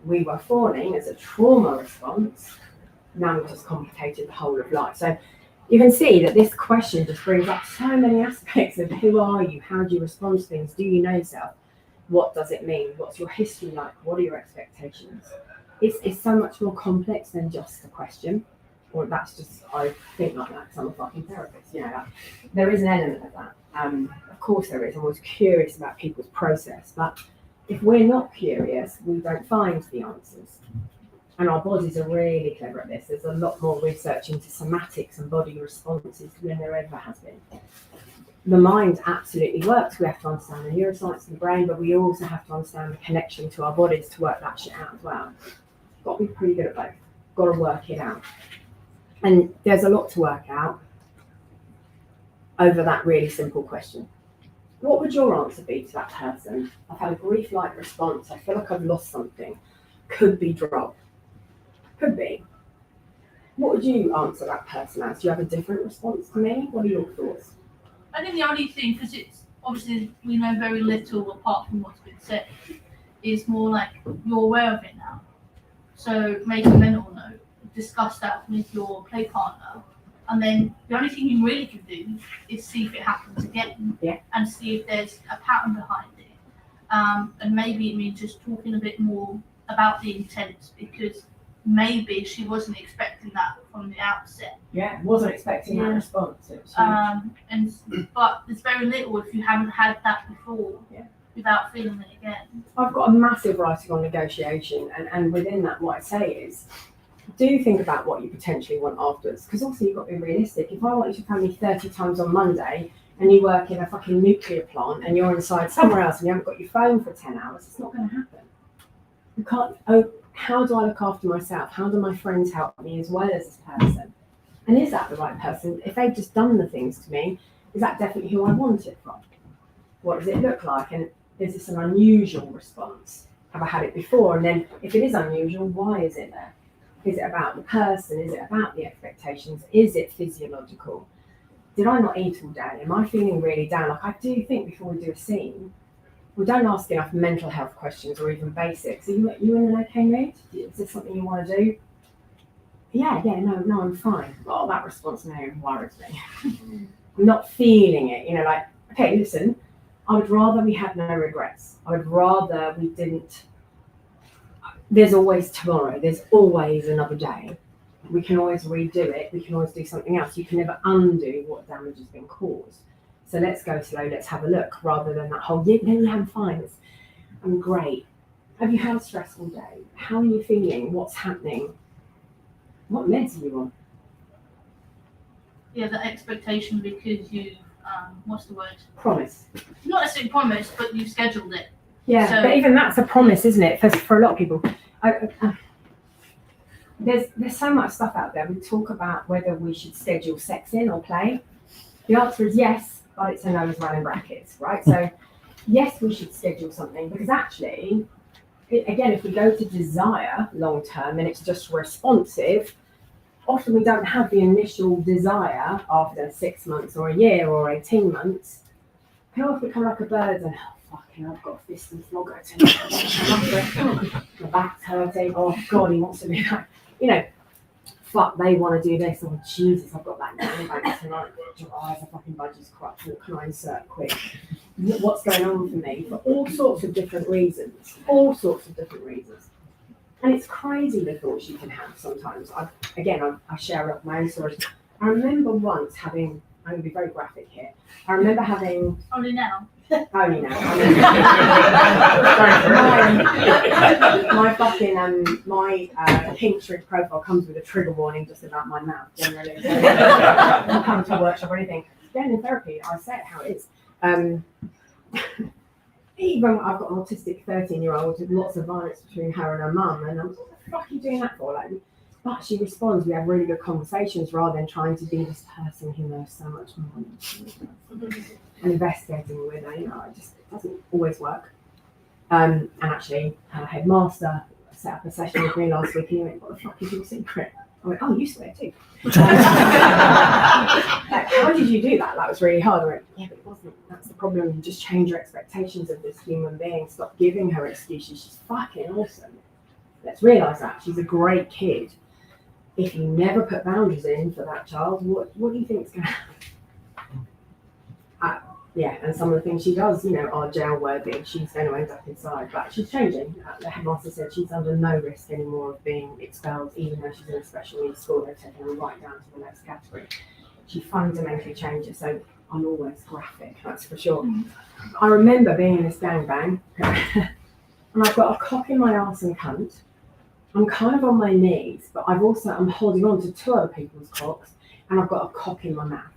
We were fawning as a trauma response. Now we've just complicated the whole of life. So you can see that this question just brings up so many aspects of who are you? How do you respond to things? Do you know yourself? What does it mean? What's your history like? What are your expectations? It's so much more complex than just a question. Or that's just, I think like that because I'm a fucking therapist. You know, like, there is an element of that. Of course there is. I'm always curious about people's process. But if we're not curious, we don't find the answers. And our bodies are really clever at this. There's a lot more research into somatics and body responses than there ever has been. the mind absolutely works. We have to understand the neuroscience of the brain, but we also have to understand the connection to our bodies to work that shit out as well. Got to be pretty good at both. Got to work it out. And there's a lot to work out over that really simple question. What would your answer be to that person? I've had a grief-like response. I feel like I've lost something. Could be drop. Could be. What would you answer that person as? Do you have a different response to me? What are your thoughts? I think the only thing, because it's obviously we know very little apart from what's been said, is more like you're aware of it now. So make a mental note, discuss that with your play partner, and then the only thing you really can do is see if it happens again, and see if there's a pattern behind it. And maybe it means just talking a bit more about the intent, because maybe she wasn't expecting that from the outset. Yeah, wasn't expecting that response. It was But there's very little if you haven't had that before, without feeling it again. I've got a massive writing on negotiation, and within that, what I say is, do think about what you potentially want afterwards, because also you've got to be realistic. If I want you to phone me 30 times on Monday, and you work in a fucking nuclear plant, and you're inside somewhere else, and you haven't got your phone for 10 hours, it's not going to happen. You can't. How do I look after myself? How do my friends help me as well as this person? And is that the right person? If they've just done the things to me, is that definitely who I want it from? What does it look like? And is this an unusual response? Have I had it before? And then if it is unusual, why is it there? Is it about the person? Is it about the expectations? Is it physiological? Did I not eat all day? Am I feeling really down? Like, I do think before we do a scene, we don't ask enough mental health questions or even basics. Are you in an okay mood? Is this something you want to do? Yeah, no, I'm fine. Oh, that response now worries me. I'm not feeling it. Like, okay, listen, I would rather we had no regrets. I would rather we didn't. There's always tomorrow. There's always another day. We can always redo it. We can always do something else. You can never undo what damage has been caused. So let's go slow, let's have a look, rather than that whole, I'm fine, I'm great. Have you had a stressful day? How are you feeling? What's happening? What meds are you on? Yeah, the expectation because you, what's the word? Promise. Not necessarily promise, but you've scheduled it. Yeah, so, but even that's a promise, isn't it? For a lot of people. There's so much stuff out there. We talk about whether we should schedule sex in or play. The answer is yes. But it's a no as well in brackets, right? So yes, we should schedule something, because actually, again, if we go to desire long term and it's just responsive, often we don't have the initial desire after 6 months or a year or 18 months. It can always become like a bird and, I've got a fist and flogger tonight. My back's hurting. Oh God, he wants to be like, fuck, they want to do this. Oh Jesus, I've got that gangbang tonight. Your eyes are fucking budgies corrupt. What can I insert quick? What's going on for me? For all sorts of different reasons. And it's crazy the thoughts you can have sometimes. I share up my own stories. I remember once having, I'm going to be very graphic here. I remember having... Only now. Only now. My fucking my Pinterest profile comes with a trigger warning just about my mouth generally. So I come to a workshop or anything. Then in therapy, I say it how it is. Even I've got an autistic 13-year-old with lots of violence between her and her mum, and I'm like, what the fuck are you doing that for? Like, but she responds. We have really good conversations rather than trying to be this person who knows so much more and investigating with her. It doesn't always work. And actually, her headmaster set up a session with me last week, and he went, "What the fuck is your secret?" I went, "Oh, you swear too." Like, how did you do that? That was really hard. I went, "Yeah, but it wasn't. That's the problem. You just change your expectations of this human being. Stop giving her excuses. She's fucking awesome. Let's realise that. She's a great kid. If you never put boundaries in for that child, what do you think is going to happen?" Yeah, and some of the things she does, are jail worthy. She's going to end up inside, but she's changing. The headmaster said she's under no risk anymore of being expelled, even though she's in a special needs school. They're taking her right down to the next category. She fundamentally changes, so I'm always graphic, that's for sure. I remember being in this gangbang, and I've got a cock in my arse and cunt. I'm kind of on my knees, but I'm holding on to two other people's cocks, and I've got a cock in my mouth.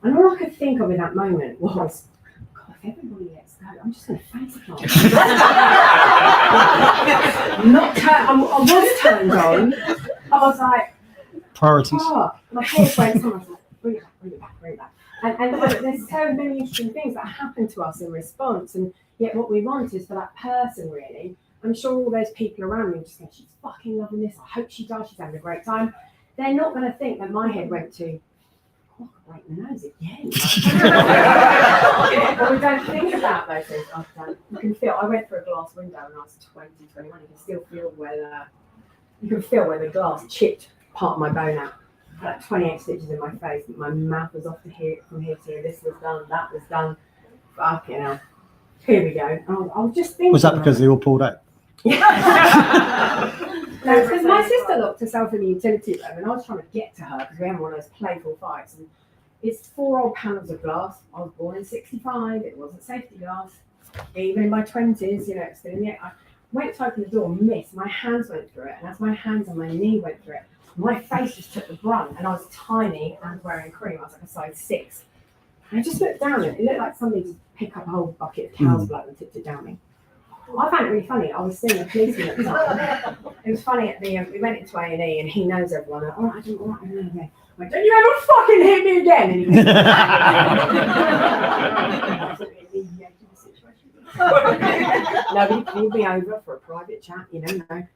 And all I could think of in that moment was, God, if everybody lets go, I'm just going to face plant. I was turned on. I was like, Priorities. oh, my head went, someone was like, bring it back, bring it back, bring it back. And there's so many interesting things that happen to us in response. And yet what we want is for that person, really. I'm sure all those people around me just think, she's fucking loving this. I hope she does. She's having a great time. They're not going to think that my head went to, oh, break my nose again. But we don't think about those things. You can feel, I went through a glass window when I was 20, 21. You can still feel where the glass chipped part of my bone out. I had 28 stitches in my face. My mouth was off to here, from here to here. This was done, that was done. Fucking hell. Here we go. I was just thinking. Was that because they all pulled out? No, because my sister locked herself in the utility room and I was trying to get to her because we had one of those playful fights. And it's 4 old panels of glass. I was born in 65. It wasn't safety glass. Even in my 20s, you know, it's still in the. I went to open the door, missed. My hands went through it. And as my hands and my knee went through it, my face just took the brunt. And I was tiny and wearing cream. I was like a size 6. And I just looked down and it looked like somebody just picked up a whole bucket of cow's blood and tipped it down me. I found it really funny. I was seeing a policeman at the time. It was funny at the we went into A&E and he knows everyone. All right, all right, okay. I went, don't you ever fucking hit me again. And he nobody called me over for a private chat, you know, no.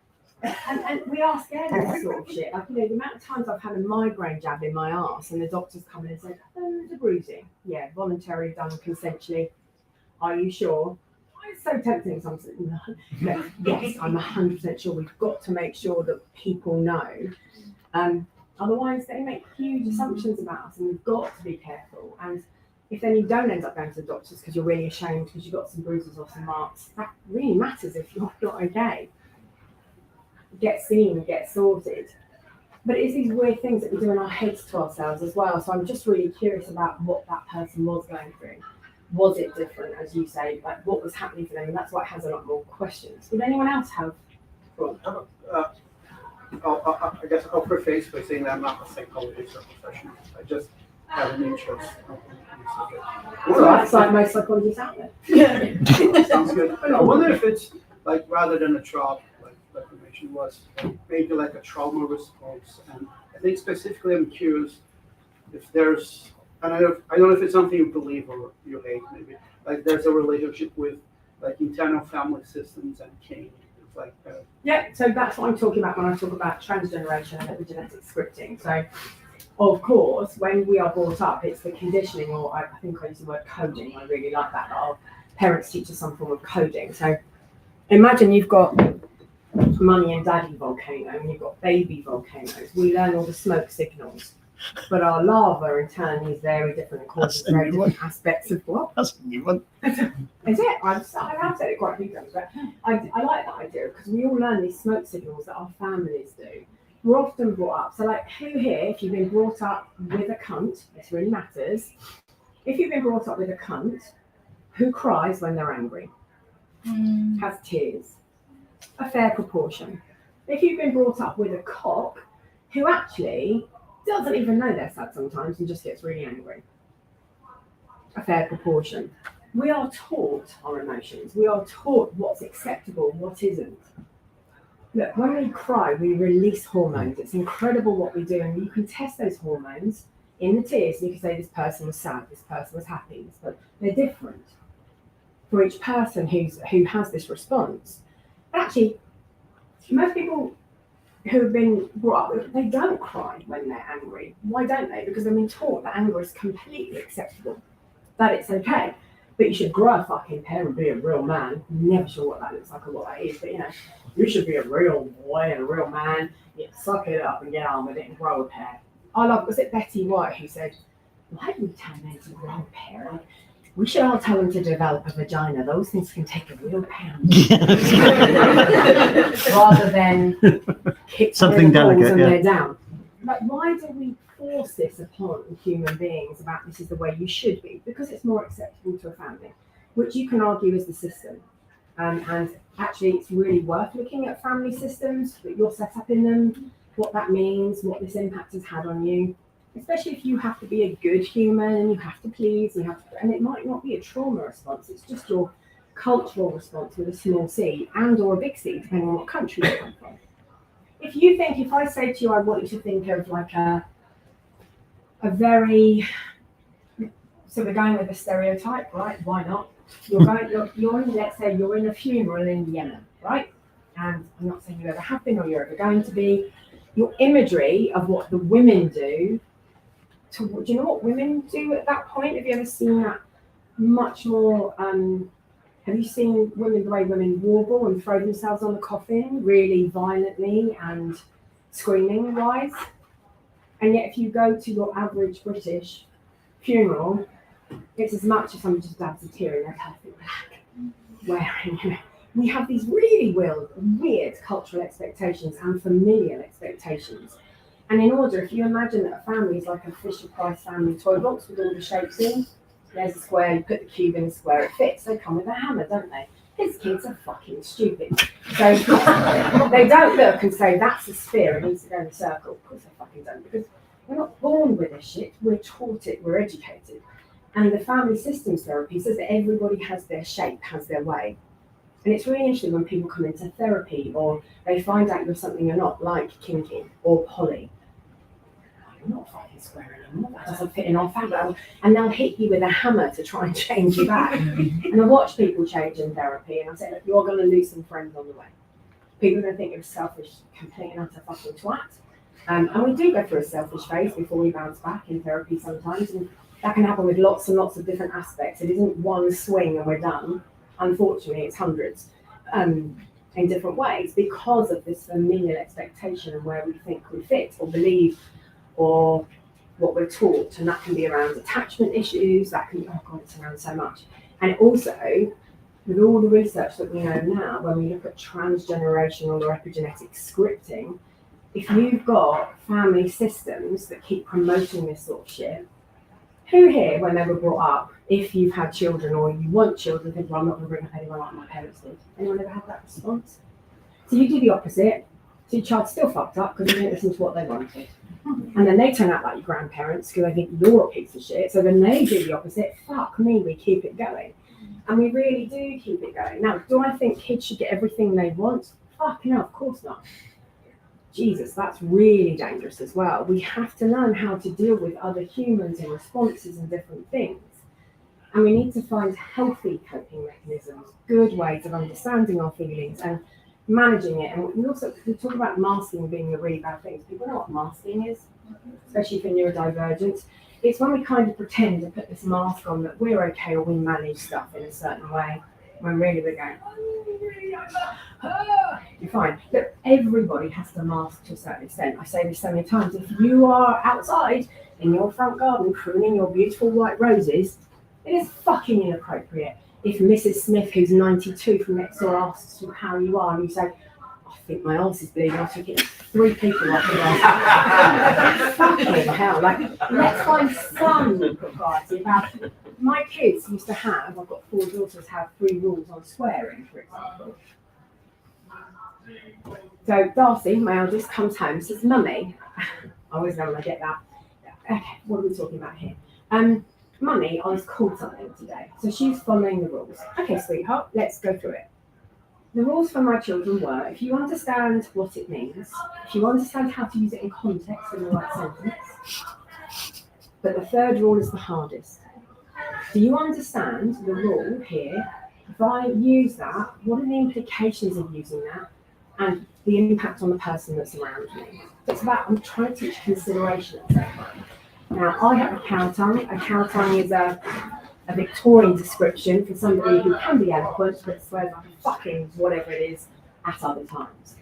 And we are scared of this sort of shit. Like, you know, the amount of times I've had a migraine jab in my arse and the doctor's come in and said, oh, the bruising. Yeah, voluntary, done consensually. Are you sure? It's so tempting sometimes. No, yes, I'm 100% sure. We've got to make sure that people know. Otherwise, they make huge assumptions about us, and we've got to be careful. And if then you don't end up going to the doctors because you're really ashamed because you've got some bruises or some marks, that really matters if you're not okay. Get seen, get sorted. But it's these weird things that we do in our heads to ourselves as well. So I'm just really curious about what that person was going through. Was it different, as you say, like what was happening to them? And that's why it has a lot more questions. Would anyone else have? I guess I'll preface by saying that I'm not a psychologist or professional. I just have an interest in the subject. So that's like most psychologists out there. Yeah. Sounds good. I wonder if it's like rather than a trauma, like information was maybe like a trauma response. And I think specifically I'm curious if there's, and I don't know if it's something you believe or you hate maybe, like there's a relationship with like internal family systems and kin. It's like Yeah, so that's what I'm talking about when I talk about transgeneration and epigenetic scripting. So, of course, when we are brought up, it's the conditioning, or I think I use the word coding. I really like that our parents teach us some form of coding. So, imagine you've got mummy and daddy volcano, and you've got baby volcanoes. We learn all the smoke signals. But our lava in turn is very different and causes very different aspects of what? That's a new one. Is it? I have said it quite a few times, but I like that idea because we all learn these smoke signals that our families do. We're often brought up. So, like, who here, if you've been brought up with a cunt, this really matters. If you've been brought up with a cunt, who cries when they're angry? Has tears. A fair proportion. If you've been brought up with a cock, who actually doesn't even know they're sad sometimes and just gets really angry. A fair proportion. We are taught our emotions. We are taught what's acceptable, what isn't. Look, when we cry, we release hormones. It's incredible what we do, and you can test those hormones in the tears. You can say this person was sad, this person was happy, but they're different for each person who has this response. But actually, most people who have been brought up, they don't cry when they're angry. Why don't they? Because they've been taught that anger is completely acceptable, that it's okay. But you should grow a fucking pair and be a real man. I'm never sure what that looks like or what that is, but you know, you should be a real boy and a real man. You suck it up and get on with it and grow a pair. Was it Betty White who said, why do we tell men to grow a pair? Like, we should all tell them to develop a vagina. Those things can take a real pound. Rather than kick something delicate, and yeah. they're down. Like, why do we force this upon human beings about this is the way you should be? Because it's more acceptable to a family, which you can argue is the system. And actually, it's really worth looking at family systems that you're set up in them, what that means, what this impact has had on you. especially if you have to be a good human and you have to please, and it might not be a trauma response, it's just your cultural response with a small c and or a big C, depending on what country you come from. If I say to you, I want you to think of like a very, so we're going with a stereotype, right? Why not? You're in, let's say you're in a funeral in Yemen, right? And I'm not saying you ever have been or you're ever going to be. Your imagery of what the women do, do you know what women do at that point? Have you ever seen that much more? Have you seen the way women warble and throw themselves on the coffin really violently and screaming wise? And yet if you go to your average British funeral, it's as much as someone just dabs a tear in their perfect black, wearing. We have these really weird cultural expectations and familial expectations. And in order, if you imagine that a family is like a Fisher-Price family toy box with all the shapes in, there's a square, you put the cube in the square, it fits. They come with a hammer, don't they? His kids are fucking stupid. So they don't look and say, that's a sphere, it needs to go in a circle. Of course they fucking don't, because we're not born with this shit, we're taught it, we're educated. And the family systems therapy says that everybody has their shape, has their way. And it's really interesting when people come into therapy or they find out you're something you're not, like kinky or poly. You're not fucking square anymore, that doesn't fit in our family. And they'll hit you with a hammer to try and change you back. And I watch people change in therapy and I say, look, you're going to lose some friends on the way. People are going to think you're a selfish, complete and utter fucking twat. And we do go through a selfish phase before we bounce back in therapy sometimes. And that can happen with lots and lots of different aspects. It isn't one swing and we're done. Unfortunately, it's hundreds in different ways because of this familial expectation and where we think we fit or believe or what we're taught. And that can be around attachment issues, that can be, oh God, it's around so much. And it also, with all the research that we know now, when we look at transgenerational or epigenetic scripting, if you've got family systems that keep promoting this sort of shit, who here, when they were brought up, if you've had children or you want children, think, well, I'm not going to bring up anyone like my parents did. Anyone ever had that response? So you do the opposite. So your child's still fucked up because you didn't listen to what they wanted. And then they turn out like your grandparents because they think you're a piece of shit. So then they do the opposite. Fuck me, we keep it going. And we really do keep it going. Now, do I think kids should get everything they want? Fuck no, of course not. Jesus, that's really dangerous as well. We have to learn how to deal with other humans and responses and different things. And we need to find healthy coping mechanisms, good ways of understanding our feelings and managing it. And we talk about masking being a really bad thing. People know what masking is, especially for neurodivergence. It's when we kind of pretend to put this mask on that we're okay or we manage stuff in a certain way, when really we're going, you're fine. Look, everybody has to mask to a certain extent. I say this so many times. If you are outside in your front garden pruning your beautiful white roses, it is fucking inappropriate. If Mrs. Smith, who's 92 from next door, asks you how you are, and you say, I think my arse is bleeding, I took it 3 people off the last. Fucking hell. Like, let's find some propriety about my kids used to have, I've got 4 daughters, have 3 rules on swearing, for example. So Darcy, my eldest, comes home and says, Mummy, I always know when I get that. Okay, what are we talking about here? Mummy, I was called something today. So she's following the rules. Okay, sweetheart, let's go through it. The rules for my children were, if you understand what it means, if you understand how to use it in context in the right sentence, but the 3rd rule is the hardest. Do you understand the rule here? If I use that, what are the implications of using that and the impact on the person that's around me? It's about, I'm trying to teach consideration at the same time. Now, I have a cow tongue. A cow tongue is a Victorian description for somebody who can be eloquent but swears like a fucking whatever it is at other times.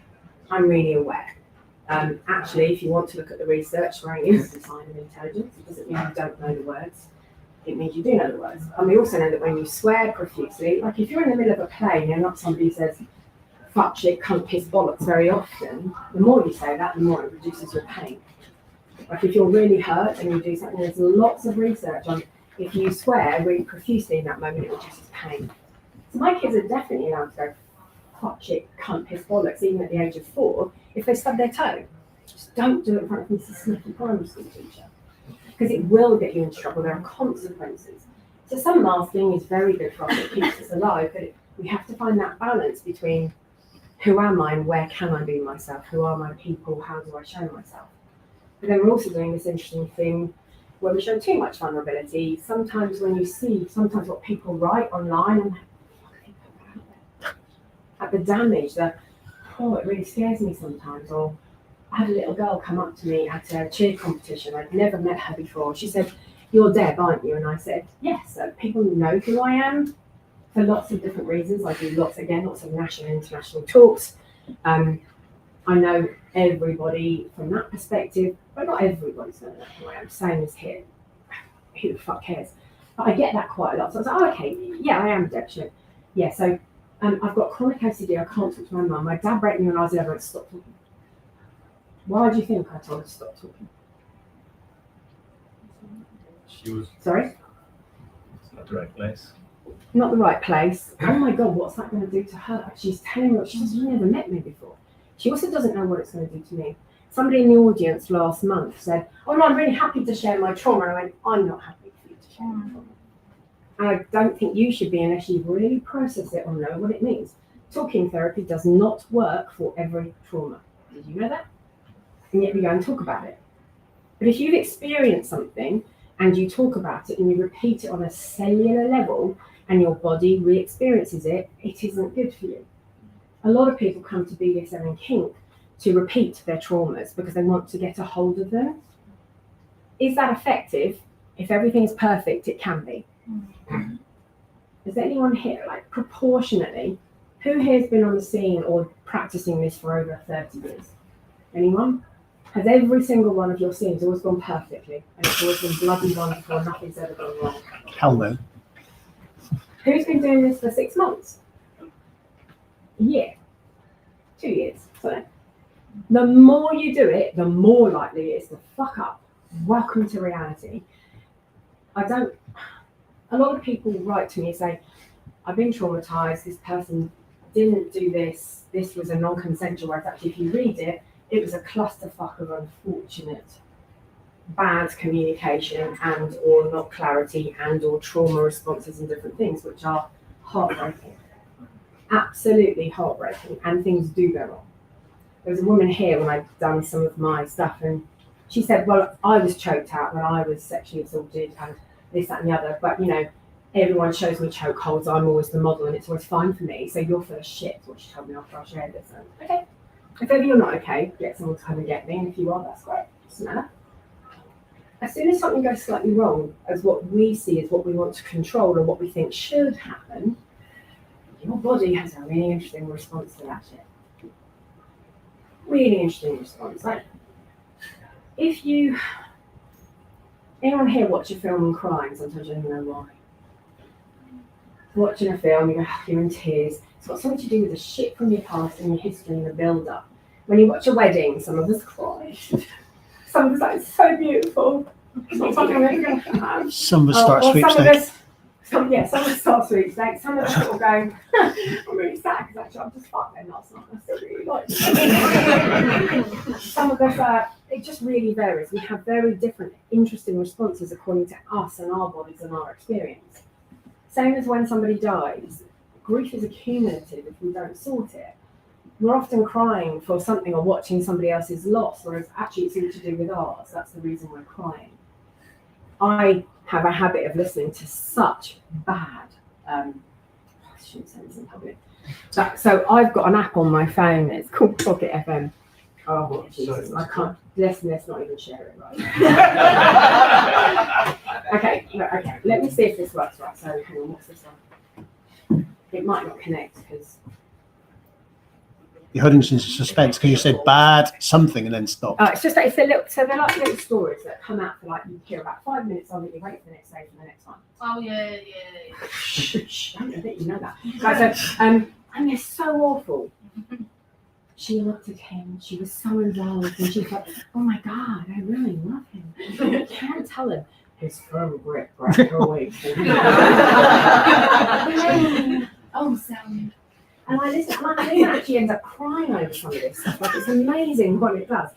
I'm really aware. Actually, if you want to look at the research, swearing is a sign of intelligence. It doesn't mean you don't know the words. It means you do know the words. And we also know that when you swear profusely, like if you're in the middle of a play and you're not somebody who says, fuck, shit, cunt, piss, bollocks very often, the more you say that, the more it reduces your pain. Like if you're really hurt and you do something, there's lots of research on if you swear really profusely in that moment, it reduces pain. So my kids are definitely allowed to go, fuck, shit, cunt, piss, bollocks, even at the age of 4, if they stub their toe. Just don't do it in front of Mrs. Smith, the primary school teacher. because it will get you into trouble. There are consequences. So some masking is very good for us. It keeps us alive, but we have to find that balance between who am I and where can I be myself? Who are my people? How do I show myself? But then we're also doing this interesting thing where we show too much vulnerability. Sometimes when you see what people write online, and at the damage, it really scares me sometimes. Or I had a little girl come up to me at a cheer competition. I'd never met her before. She said, "You're Deb, aren't you?" And I said, "Yes." People know who I am for lots of different reasons. I do lots of national and international talks. I know everybody from that perspective, but not everybody's going to know who I am. Same as here. Who the fuck cares? But I get that quite a lot. So I was like, "Oh, okay, yeah, I am Deb Schmidt. Yeah, so I've got chronic OCD. I can't talk to my mum. My dad broke me when I was 11 to stop talking." Why do you think I told her to stop talking? She was. Sorry? It's not the right place. Not the right place. Oh my God, what's that going to do to her? She's telling me, she's never met me before. She also doesn't know what it's going to do to me. Somebody in the audience last month said, "Oh no, I'm really happy to share my trauma." And I went, "I'm not happy for you to share my trauma. And I don't think you should be unless you really process it or know what it means." Talking therapy does not work for every trauma. Did you know that? And yet we go and talk about it. But if you've experienced something and you talk about it and you repeat it on a cellular level and your body re-experiences it, it isn't good for you. A lot of people come to BDSM and kink to repeat their traumas because they want to get a hold of them. Is that effective? If everything's perfect, it can be. Is there anyone here, like proportionately, who here has been on the scene or practicing this for over 30 years? Anyone? Has every single one of your scenes always gone perfectly and it's always been bloody wonderful and nothing's ever gone wrong? Hell no. Who's been doing this for 6 months? A year? 2 years? So the more you do it, the more likely it is to fuck up. Welcome to reality. A lot of people write to me and say, "I've been traumatized, this person didn't do this was a non-consensual," whereas actually if you read it, it was a clusterfuck of unfortunate, bad communication and or not clarity and or trauma responses and different things, which are heartbreaking. Absolutely heartbreaking, and things do go wrong. There was a woman here when I'd done some of my stuff and she said, "Well, I was choked out when I was sexually assaulted and this, that and the other, but everyone shows me chokeholds, I'm always the model and it's always fine for me, so you're full of shit," what she told me after I shared this. And, okay, if ever you're not okay, get someone to come and get me, and if you are, that's great, doesn't matter. As soon as something goes slightly wrong, as what we see is what we want to control or what we think should happen, your body has a really interesting response to that shit. Really interesting response. Like, if anyone here watch a film and cry, and sometimes you don't even know why. Watching a film, you're in tears. It's got something to do with the shit from your past and your history and the build-up. When you watch a wedding, some of us cry. Some of us like, "It's so beautiful. It's not something I'm ever going to have." Some of us start Or some of sweepstake. us, some of us start sweepstake. Some of us sort of go, "I'm really sad because actually I've just fucked them last night. I still really like them." Some of us, it just really varies. We have very different, interesting responses according to us and our bodies and our experience. Same as when somebody dies. Grief is accumulative if we don't sort it. We're often crying for something or watching somebody else's loss, whereas actually it's all to do with ours. That's the reason we're crying. I have a habit of listening to such bad, I shouldn't say this in public. So I've got an app on my phone, it's called Pocket FM. Oh, Jesus, I can't, let's not even share it, right? Okay, let me see if this works right. So hang on, what's this one? It might not connect because You're holding us in suspense because you said bad something and then stopped. it's just that they're like little stories that come out for like you hear about 5 minutes on it, you wait for the next day for the next one. Oh yeah. Shh, I bet you know that. Right, so, and they're so awful. She looked at him, she was so involved, and she was like, "Oh my God, I really love him." You can't tell him. His firm grip wrapped her waist. Oh, Sally. And I listen, and I actually end up crying over some of this stuff. Like, it's amazing what it does.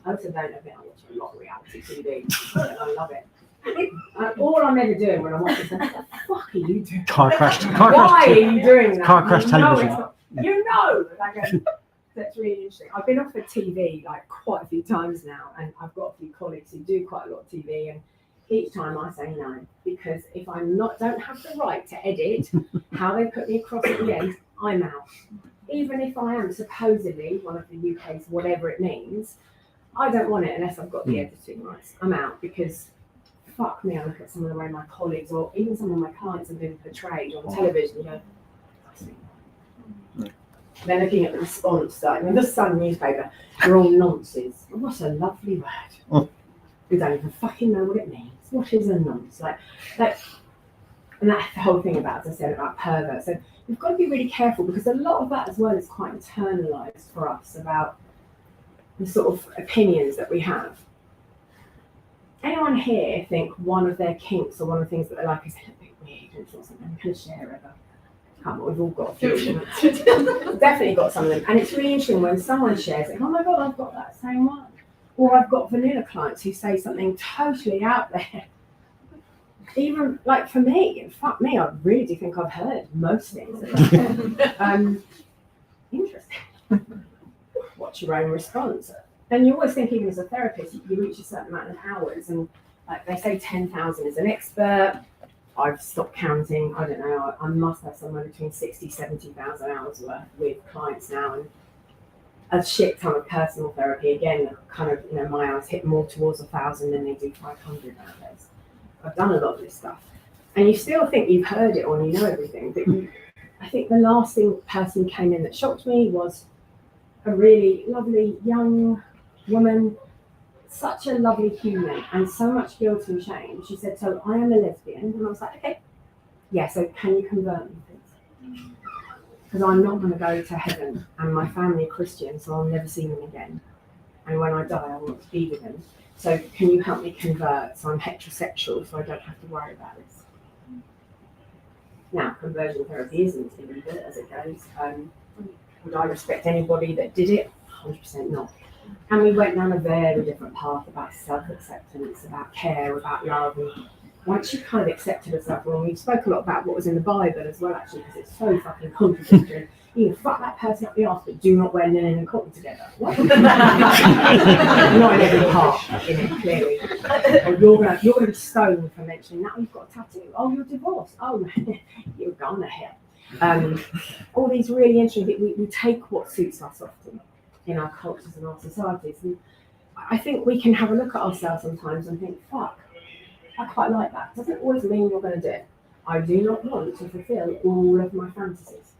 I also don't admit I watch a lot of reality TV. And I love it. All I'm ever doing when I'm watching something, what the fuck are you doing? Car crash. Why are you doing that? Car crash You know television. it's not- You know, like, that's really interesting. I've been offered TV like quite a few times now, and I've got a few colleagues who do quite a lot of TV, and each time I say no, because if don't have the right to edit how they put me across at the end, I'm out. Even if I am supposedly one of the UK's whatever it means, I don't want it unless I've got the editing rights. I'm out because fuck me, I look at some of the way my colleagues or even some of my clients have been portrayed on television and go, they're looking at the response, like in the Sun newspaper, they're all nonces. What a lovely word. We don't even fucking know what it means. What is a nonce? Like, and that's the whole thing about, as I said, about perverts. So we've got to be really careful because a lot of that as well is quite internalized for us about the sort of opinions that we have. Anyone here think one of their kinks or one of the things that they like is a bit weird or something we can share ever? We've all got a few. Definitely got some of them. And it's really interesting when someone shares it, oh my God, I've got that same one. Or I've got vanilla clients who say something totally out there. Even like for me, fuck me, I really do think I've heard most things. Interesting. What's your own response? And you always think, even as a therapist, you reach a certain amount of hours, and like they say 10,000 is an expert. I've stopped counting. I don't know. I must have somewhere between 60, 70,000 hours worth with clients now, and a shit ton of personal therapy. Again, kind of, my eyes hit more towards 1,000 than they do 500 nowadays. I've done a lot of this stuff, and you still think you've heard it or you know everything. But I think the last person came in that shocked me was a really lovely young woman. Such a lovely human and so much guilt and shame. She said, so I am a lesbian. And I was like, okay, yeah, so can you convert me, please? Because I'm not going to go to heaven and my family are Christian, so I'll never see them again. And when I die, I want to be with them. So can you help me convert so I'm heterosexual so I don't have to worry about this? Now, conversion therapy isn't illegal as it goes. Would I respect anybody that did it? 100% not. And we went down a very different path about self-acceptance, about care, about love. And once you kind of accepted yourself, and we spoke a lot about what was in the Bible as well, actually, because it's so fucking contradictory. You can fuck that person up the arse, but do not wear linen and cotton together. What? Not in every part, clearly. Or you're gonna be stoned for mentioning that. You've got a tattoo. Oh, you're divorced. Oh, you're gone to hell. All these really interesting things. We take what suits us often in our cultures and our societies. And I think we can have a look at ourselves sometimes and think, fuck, I quite like that. Doesn't always mean you're going to do it. I do not want to fulfill all of my fantasies.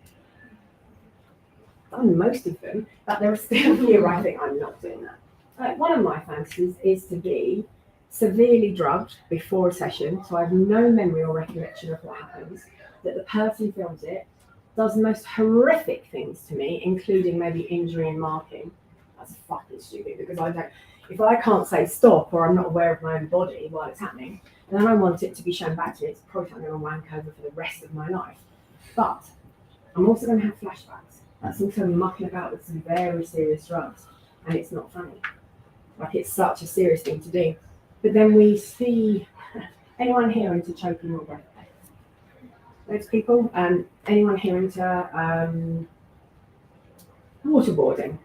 I've done most of them, but there are still a few where I think I'm not doing that. Like, one of my fantasies is to be severely drugged before a session, so I have no memory or recollection of what happens, that the person films it, does the most horrific things to me, including maybe injury and marking. That's fucking stupid because if I can't say stop or I'm not aware of my own body while it's happening, then I want it to be shown back to me. It's probably something I'm going to wank over for the rest of my life. But I'm also going to have flashbacks. That's also mucking about with some very serious drugs, and it's not funny. Like, it's such a serious thing to do. But then we see anyone here into choking or breath? Those people. Anyone here into waterboarding?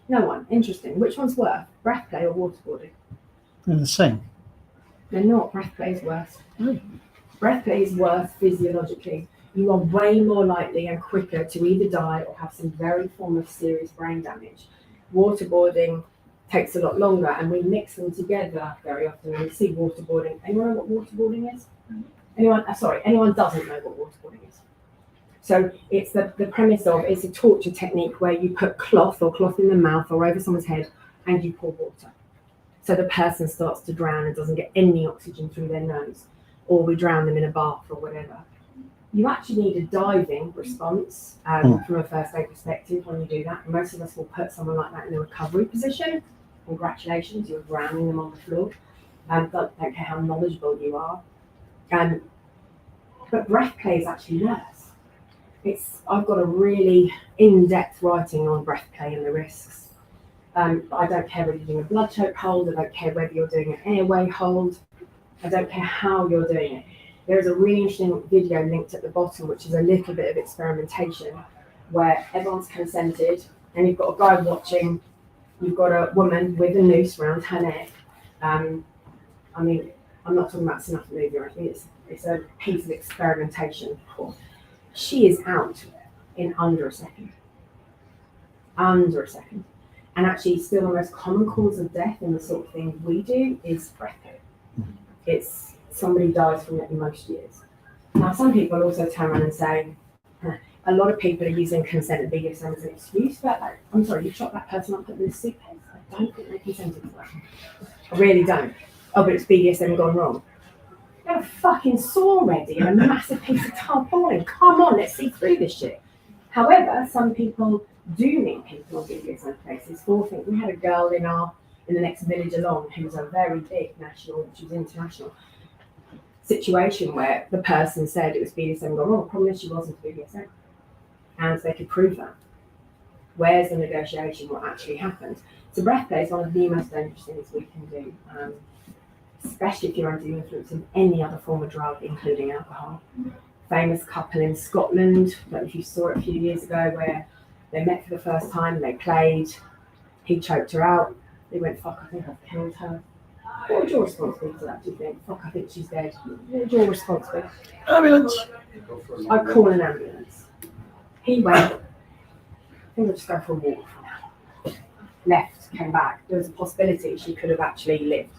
No one. Interesting. Which one's worse, breath play or waterboarding? They're the same. They're not. Breath play is worse. Breath play is worse physiologically. You are way more likely and quicker to either die or have some very form of serious brain damage. Waterboarding takes a lot longer, and we mix them together very often. And we see waterboarding. Anyone know what waterboarding is? Anyone doesn't know what waterboarding is. So it's the premise of, it's a torture technique where you put cloth in the mouth or over someone's head and you pour water. So the person starts to drown and doesn't get any oxygen through their nose, or we drown them in a bath or whatever. You actually need a diving response from a first aid perspective when you do that. Most of us will put someone like that in a recovery position. Congratulations, you're drowning them on the floor. Don't care how knowledgeable you are. But breath play is actually worse. I've got a really in-depth writing on breath play and the risks. But I don't care whether you're doing a blood choke hold, I don't care whether you're doing an airway hold, I don't care how you're doing it. There is a really interesting video linked at the bottom, which is a little bit of experimentation where everyone's consented and you've got a guy watching, you've got a woman with a noose around her neck. I mean, I'm not talking about snuff movie or anything, it's a piece of experimentation. She is out in under a second. Under a second. And actually, still the most common cause of death in the sort of thing we do is breath code. It's somebody dies from it in most years. Now, some people also turn around and say, a lot of people are using consent at BDSM as an excuse for that. I'm sorry, you shot that person up in the suitcase? I don't think they consented to that. I really don't. Oh, but it's BDSM gone wrong. You have a fucking saw ready and a massive piece of tarpaulin. Come on, let's see through this shit. However, some people do meet people on BDSM places for things. We had a girl in the next village along who was a very big national, she was international, situation where the person said it was BDSM gone wrong. The problem is she wasn't BDSM. And they could prove that. Where's the negotiation? What actually happened? So breath play is one of the most dangerous things we can do, especially if you're under the influence of any other form of drug, including alcohol. Famous couple in Scotland, like if you saw it a few years ago, where they met for the first time, they played, he choked her out, they went, fuck, I think I've killed her. What would your response be to that, do you think? Fuck, I think she's dead. What would your response be? Ambulance. I'd call an ambulance. He went, I think I'll just go for a walk for now. Left, came back. There was a possibility she could have actually lived.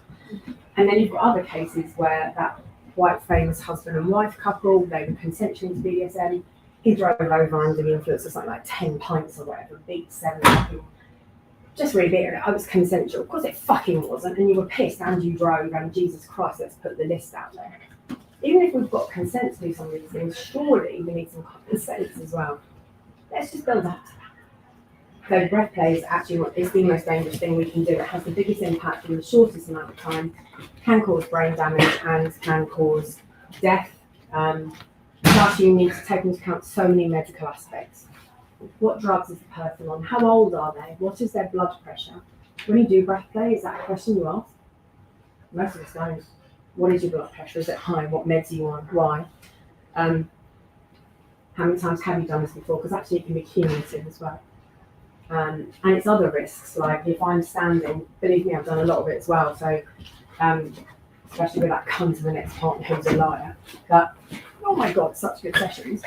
And then you've got other cases where that white famous husband and wife couple, they were consensual to BDSM. He drove over under the influence of something like 10 pints or whatever, beat 7 people. Just really beat it. I was consensual. Of course it fucking wasn't, and you were pissed and you drove, and Jesus Christ, let's put the list out there. Even if we've got consent to do some of these things, surely we need some common sense as well. Let's just build up to that. So breath play is actually what is the most dangerous thing we can do. It has the biggest impact in the shortest amount of time, can cause brain damage and can cause death. Plus you need to take into account so many medical aspects. What drugs is the person on? How old are they? What is their blood pressure? When you do breath play, is that a question you ask? Most of us don't. What is your blood pressure? Is it high? What meds are you on? Why? How many times have you done this before? Because actually it can be cumulative as well. And it's other risks, like if I'm standing, believe me, I've done a lot of it as well. So, especially with that cunt to the next partner who's a liar. But, oh my God, such good sessions.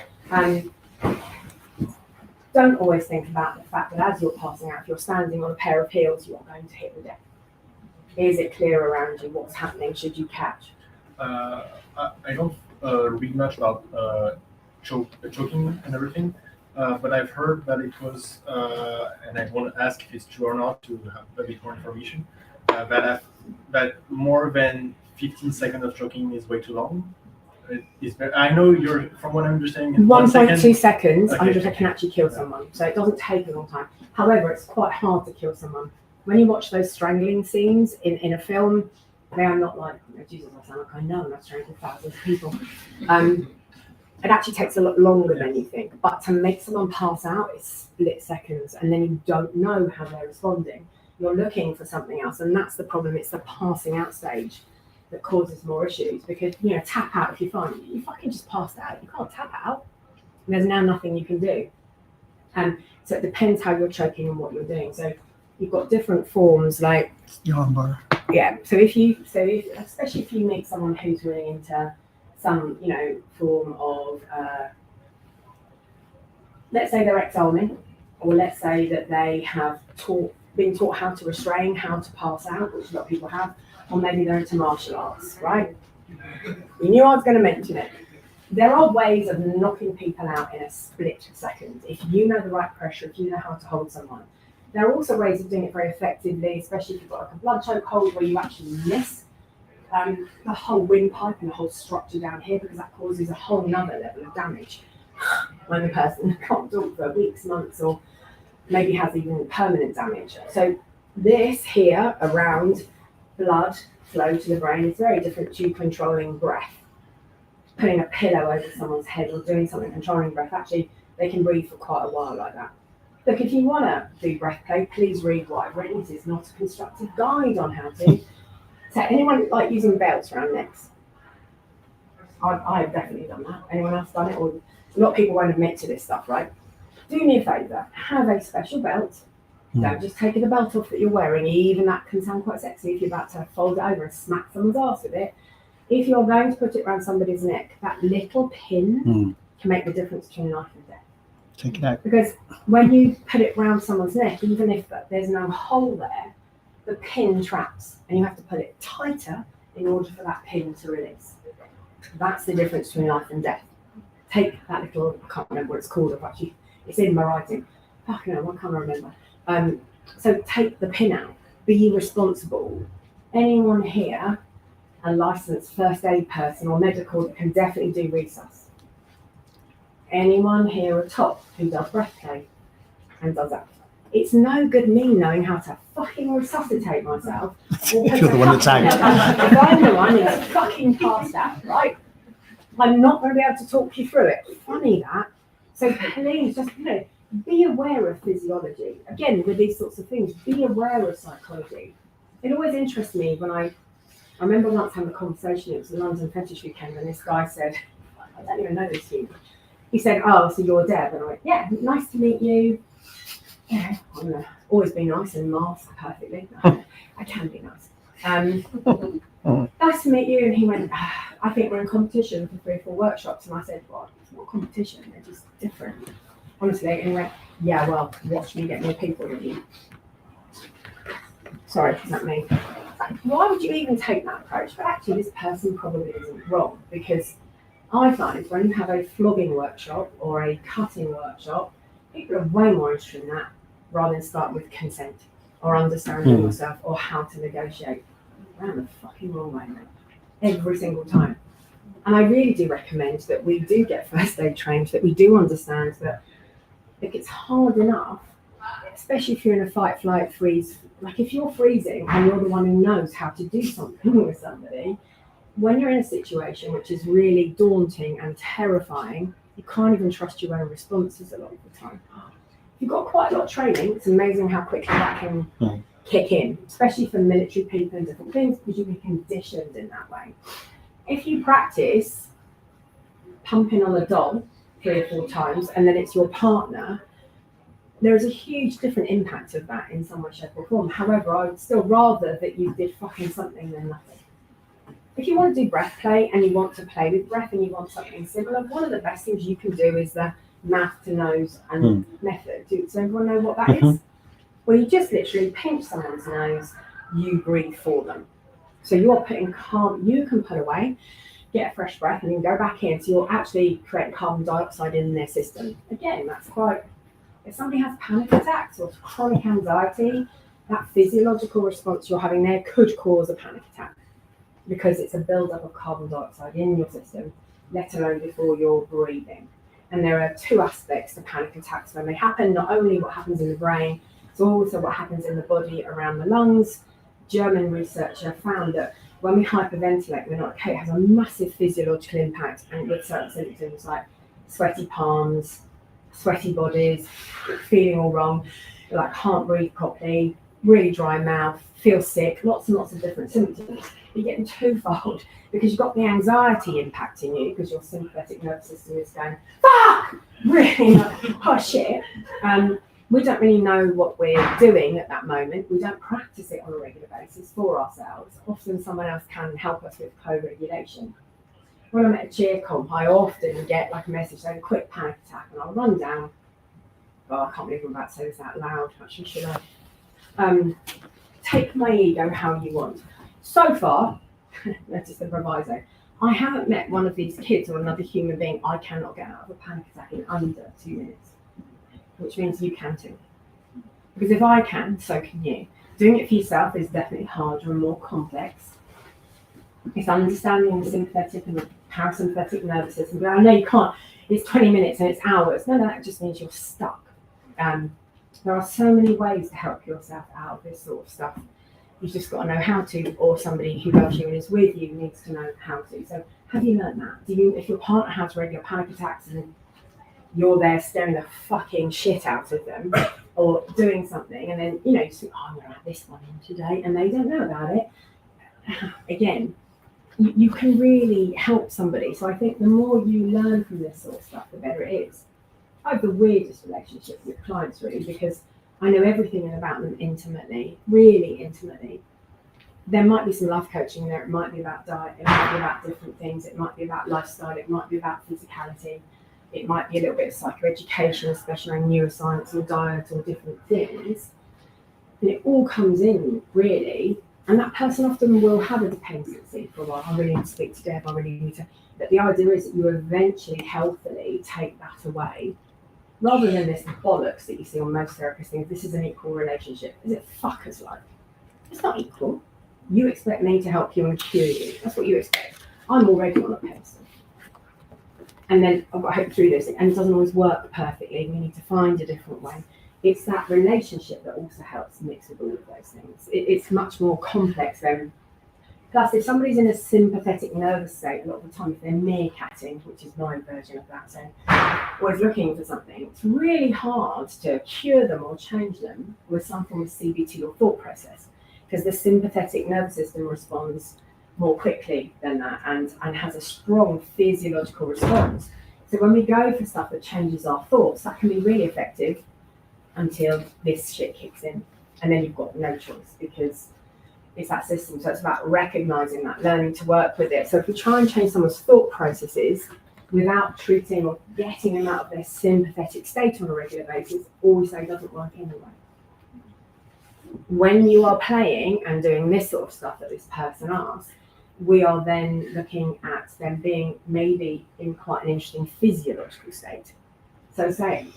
Don't always think about the fact that as you're passing out, if you're standing on a pair of heels, you are going to hit the deck. Is it clear around you what's happening should you catch? I don't read much about choking and everything, but I've heard that it was, and I want to ask if it's true or not to have a bit more information, that more than 15 seconds of choking is way too long. I know you're, from what I'm understanding, 1.2 seconds, Okay. Andrea can actually kill someone. So it doesn't take a long time. However, it's quite hard to kill someone. When you watch those strangling scenes in a film, they are not like, Jesus, I sound like I know, and I've strangled thousands of people. It actually takes a lot longer than you think. But to make someone pass out is split seconds, and then you don't know how they're responding. You're looking for something else, and that's the problem. It's the passing out stage that causes more issues, because tap out if you find you fucking just passed out. You can't tap out. And there's now nothing you can do. So it depends how you're choking and what you're doing. So you've got different forms, like Yarn bar. yeah. Especially if you meet someone who's really into some form of let's say they're ex-army, or let's say that they have been taught how to restrain, how to pass out, which a lot of people have. Or maybe they're into martial arts, right? You knew I was going to mention it. There are ways of knocking people out in a split second. If you know the right pressure, if you know how to hold someone. There are also ways of doing it very effectively, especially if you've got like a blood choke hold where you actually miss the whole windpipe and the whole structure down here, because that causes a whole nother level of damage when the person can't talk for weeks, months, or maybe has even permanent damage. So this here around blood flow to the brain is very different to controlling breath. Putting a pillow over someone's head or doing something controlling breath, actually they can breathe for quite a while like that. Look, if you want to do breath play, please read what I've written. This is not a constructive guide on how to. So anyone like using belts around necks? I've definitely done that. Anyone else done it? Or a lot of people won't admit to this stuff, right? Do me a favour, have a special belt. Don't just take the belt off that you're wearing, even that can sound quite sexy if you're about to fold it over and smack someone's ass with it. If you're going to put it around somebody's neck, that little pin can make the difference between life and death. Take it out. Because when you put it around someone's neck, even if there's no hole there, the pin traps and you have to put it tighter in order for that pin to release. That's the difference between life and death. Take that little, I can't remember what it's called, actually, it's in my writing. Fucking hell, I can't remember. So take the pin out, be responsible. Anyone here, a licensed first aid person or medical that can definitely do resus? Anyone here at top who does breath play and does that? It's no good me knowing how to fucking resuscitate myself. If you're the one that's out. If I'm the one who's fucking past that, right? I'm not going to be able to talk you through it. Funny that. So please just, be aware of physiology. Again, with these sorts of things, be aware of psychology. It always interests me when I remember once having a conversation, it was a London fetish weekend, and this guy said, I don't even know this human. He said, oh, so you're Deb? And I went, yeah, nice to meet you. Yeah, I'm going to always be nice and mask perfectly. I can be nice. Nice to meet you. And he went, I think we're in competition for 3 or 4 workshops. And I said, well, it's not competition, they're just different. Honestly, and he went, yeah, well, watch me get more people than you. Sorry, is that me? Why would you even take that approach? But actually, this person probably isn't wrong, because I find when you have a flogging workshop or a cutting workshop, people are way more interested in that rather than start with consent or understanding yourself or how to negotiate. Around the fucking wrong way, mate. Every single time. And I really do recommend that we do get first aid trained, that we do understand that if it's hard enough, especially if you're in a fight, flight, freeze, like if you're freezing and you're the one who knows how to do something with somebody, when you're in a situation which is really daunting and terrifying, you can't even trust your own responses a lot of the time. If you've got quite a lot of training, it's amazing how quickly that can kick in, especially for military people and different things, because you'll be conditioned in that way. If you practice pumping on a doll 3 or 4 times and then it's your partner, there is a huge different impact of that in some way, shape or form. However, I would still rather that you did fucking something than nothing. If you want to do breath play and you want to play with breath and you want something similar, one of the best things you can do is the mouth to nose and method. Does everyone know what that is? Well, you just literally pinch someone's nose, you breathe for them. So you're putting you can put away, get a fresh breath, and then go back in. So you're actually creating carbon dioxide in their system. Again, that's quite, if somebody has panic attacks or chronic anxiety, that physiological response you're having there could cause a panic attack because it's a buildup of carbon dioxide in your system, let alone before you're breathing. And there are 2 aspects to panic attacks when they happen, not only what happens in the brain, it's also what happens in the body around the lungs. German researcher found that when we hyperventilate, we're not okay, it has a massive physiological impact, and with certain symptoms like sweaty palms, sweaty bodies, feeling all wrong, like can't breathe properly, really dry mouth, feel sick, lots and lots of different symptoms. You're getting twofold because you've got the anxiety impacting you because your sympathetic nervous system is going, fuck, really, oh shit. We don't really know what we're doing at that moment. We don't practice it on a regular basis for ourselves. Often someone else can help us with co-regulation. When I'm at a cheer comp, I often get like a message saying, quick panic attack, and I'll run down. Oh, I can't believe I'm about to say this out loud. Actually, should I? Take my ego how you want. So far, that's just a proviso, I haven't met one of these kids or another human being I cannot get out of a panic attack in under 2 minutes. Which means you can too. Because if I can, so can you. Doing it for yourself is definitely harder and more complex. It's understanding the sympathetic and the parasympathetic nervous system. But I know you can't, it's 20 minutes and it's hours. No, that just means you're stuck. There are so many ways to help yourself out of this sort of stuff. You've just got to know how to, or somebody who loves you and is with you needs to know how to. So have you learned that? If your partner has regular panic attacks and you're there staring the fucking shit out of them or doing something, and then, you know, you think, oh, I'm going to have this one in today, and they don't know about it. Again, you can really help somebody. So I think the more you learn from this sort of stuff, the better it is. I have the weirdest relationship with clients, really, because I know everything about them intimately, really intimately. There might be some life coaching there. It might be about diet. It might be about different things. It might be about lifestyle. It might be about physicality. It might be a little bit of psychoeducation, especially around neuroscience or diet or different things. And it all comes in, really. And that person often will have a dependency for a while. I really need to speak to Deb. I really need to. But the idea is that you eventually healthily take that away, rather than this bollocks that you see on most therapists things. This is an equal relationship. Is it fuckers like? It's not equal. You expect me to help you and cure you. That's what you expect. I'm already on a pedestal. And then I've got to hope through this, and it doesn't always work perfectly. We need to find a different way. It's that relationship that also helps mix with all of those things. It's much more complex than. Plus, if somebody's in a sympathetic nervous state, a lot of the time, if they're meerkatting, which is my version of that, so always looking for something, it's really hard to cure them or change them with some form of CBT or thought process, because the sympathetic nervous system responds more quickly than that and has a strong physiological response. So when we go for stuff that changes our thoughts, that can be really effective until this shit kicks in, and then you've got no choice because it's that system. So it's about recognizing that, learning to work with it. So if we try and change someone's thought processes without treating or getting them out of their sympathetic state on a regular basis, all we say doesn't work anyway. When you are playing and doing this sort of stuff that this person asks, we are then looking at them being maybe in quite an interesting physiological state. So say,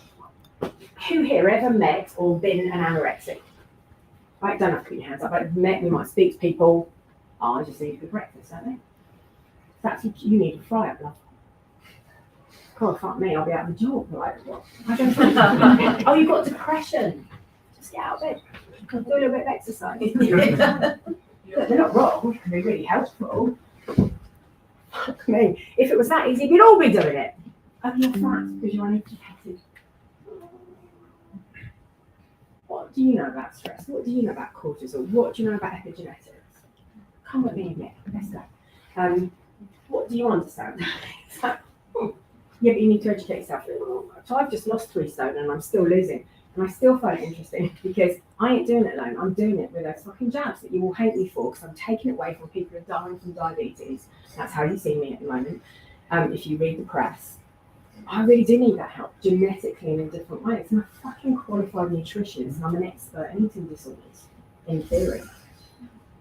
who here ever met or been an anorexic? Right, don't have to put your hands up. I've met, we might speak to people. Oh, I just eat for breakfast, don't they? That's what you need to fry up, love. God, fuck me, I'll be out of the job. Like, what? I don't oh, you've got depression. Just get out of bed. Do a little bit of exercise. Look, they're not wrong. It can be really helpful. Fuck me. If it was that easy, we'd all be doing it. Oh, you're fat because you're uneducated. What do you know about stress? What do you know about cortisol? What do you know about epigenetics? Come with me a bit. Let's go. What do you understand? Yeah, but you need to educate yourself. So I've just lost 3 stone and I'm still losing. And I still find it interesting because I ain't doing it alone. I'm doing it with those fucking jabs that you will hate me for because I'm taking it away from people who are dying from diabetes. That's how you see me at the moment. If you read the press, I really do need that help genetically in a different way. I'm a fucking qualified nutritionist and I'm an expert in eating disorders, in theory.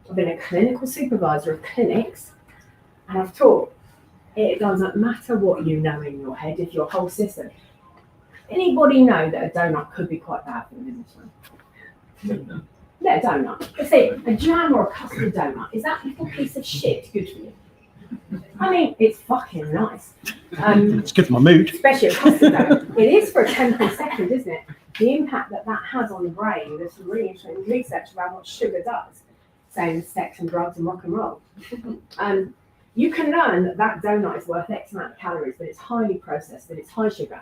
I've been a clinical supervisor of clinics and I've taught. It doesn't matter what you know in your head if your whole system. Anybody know that a donut could be quite bad for them in this one? Yeah, a donut. Let's say a jam or a custard donut. Is that little piece of shit good for you? I mean, it's fucking nice. It's good for my mood. Especially a custard donut. It is for a temporary second, isn't it? The impact that has on the brain, there's some really interesting research about what sugar does. Same as sex and drugs and rock and roll. You can learn that donut is worth X amount of calories, but it's highly processed, that it's high sugar.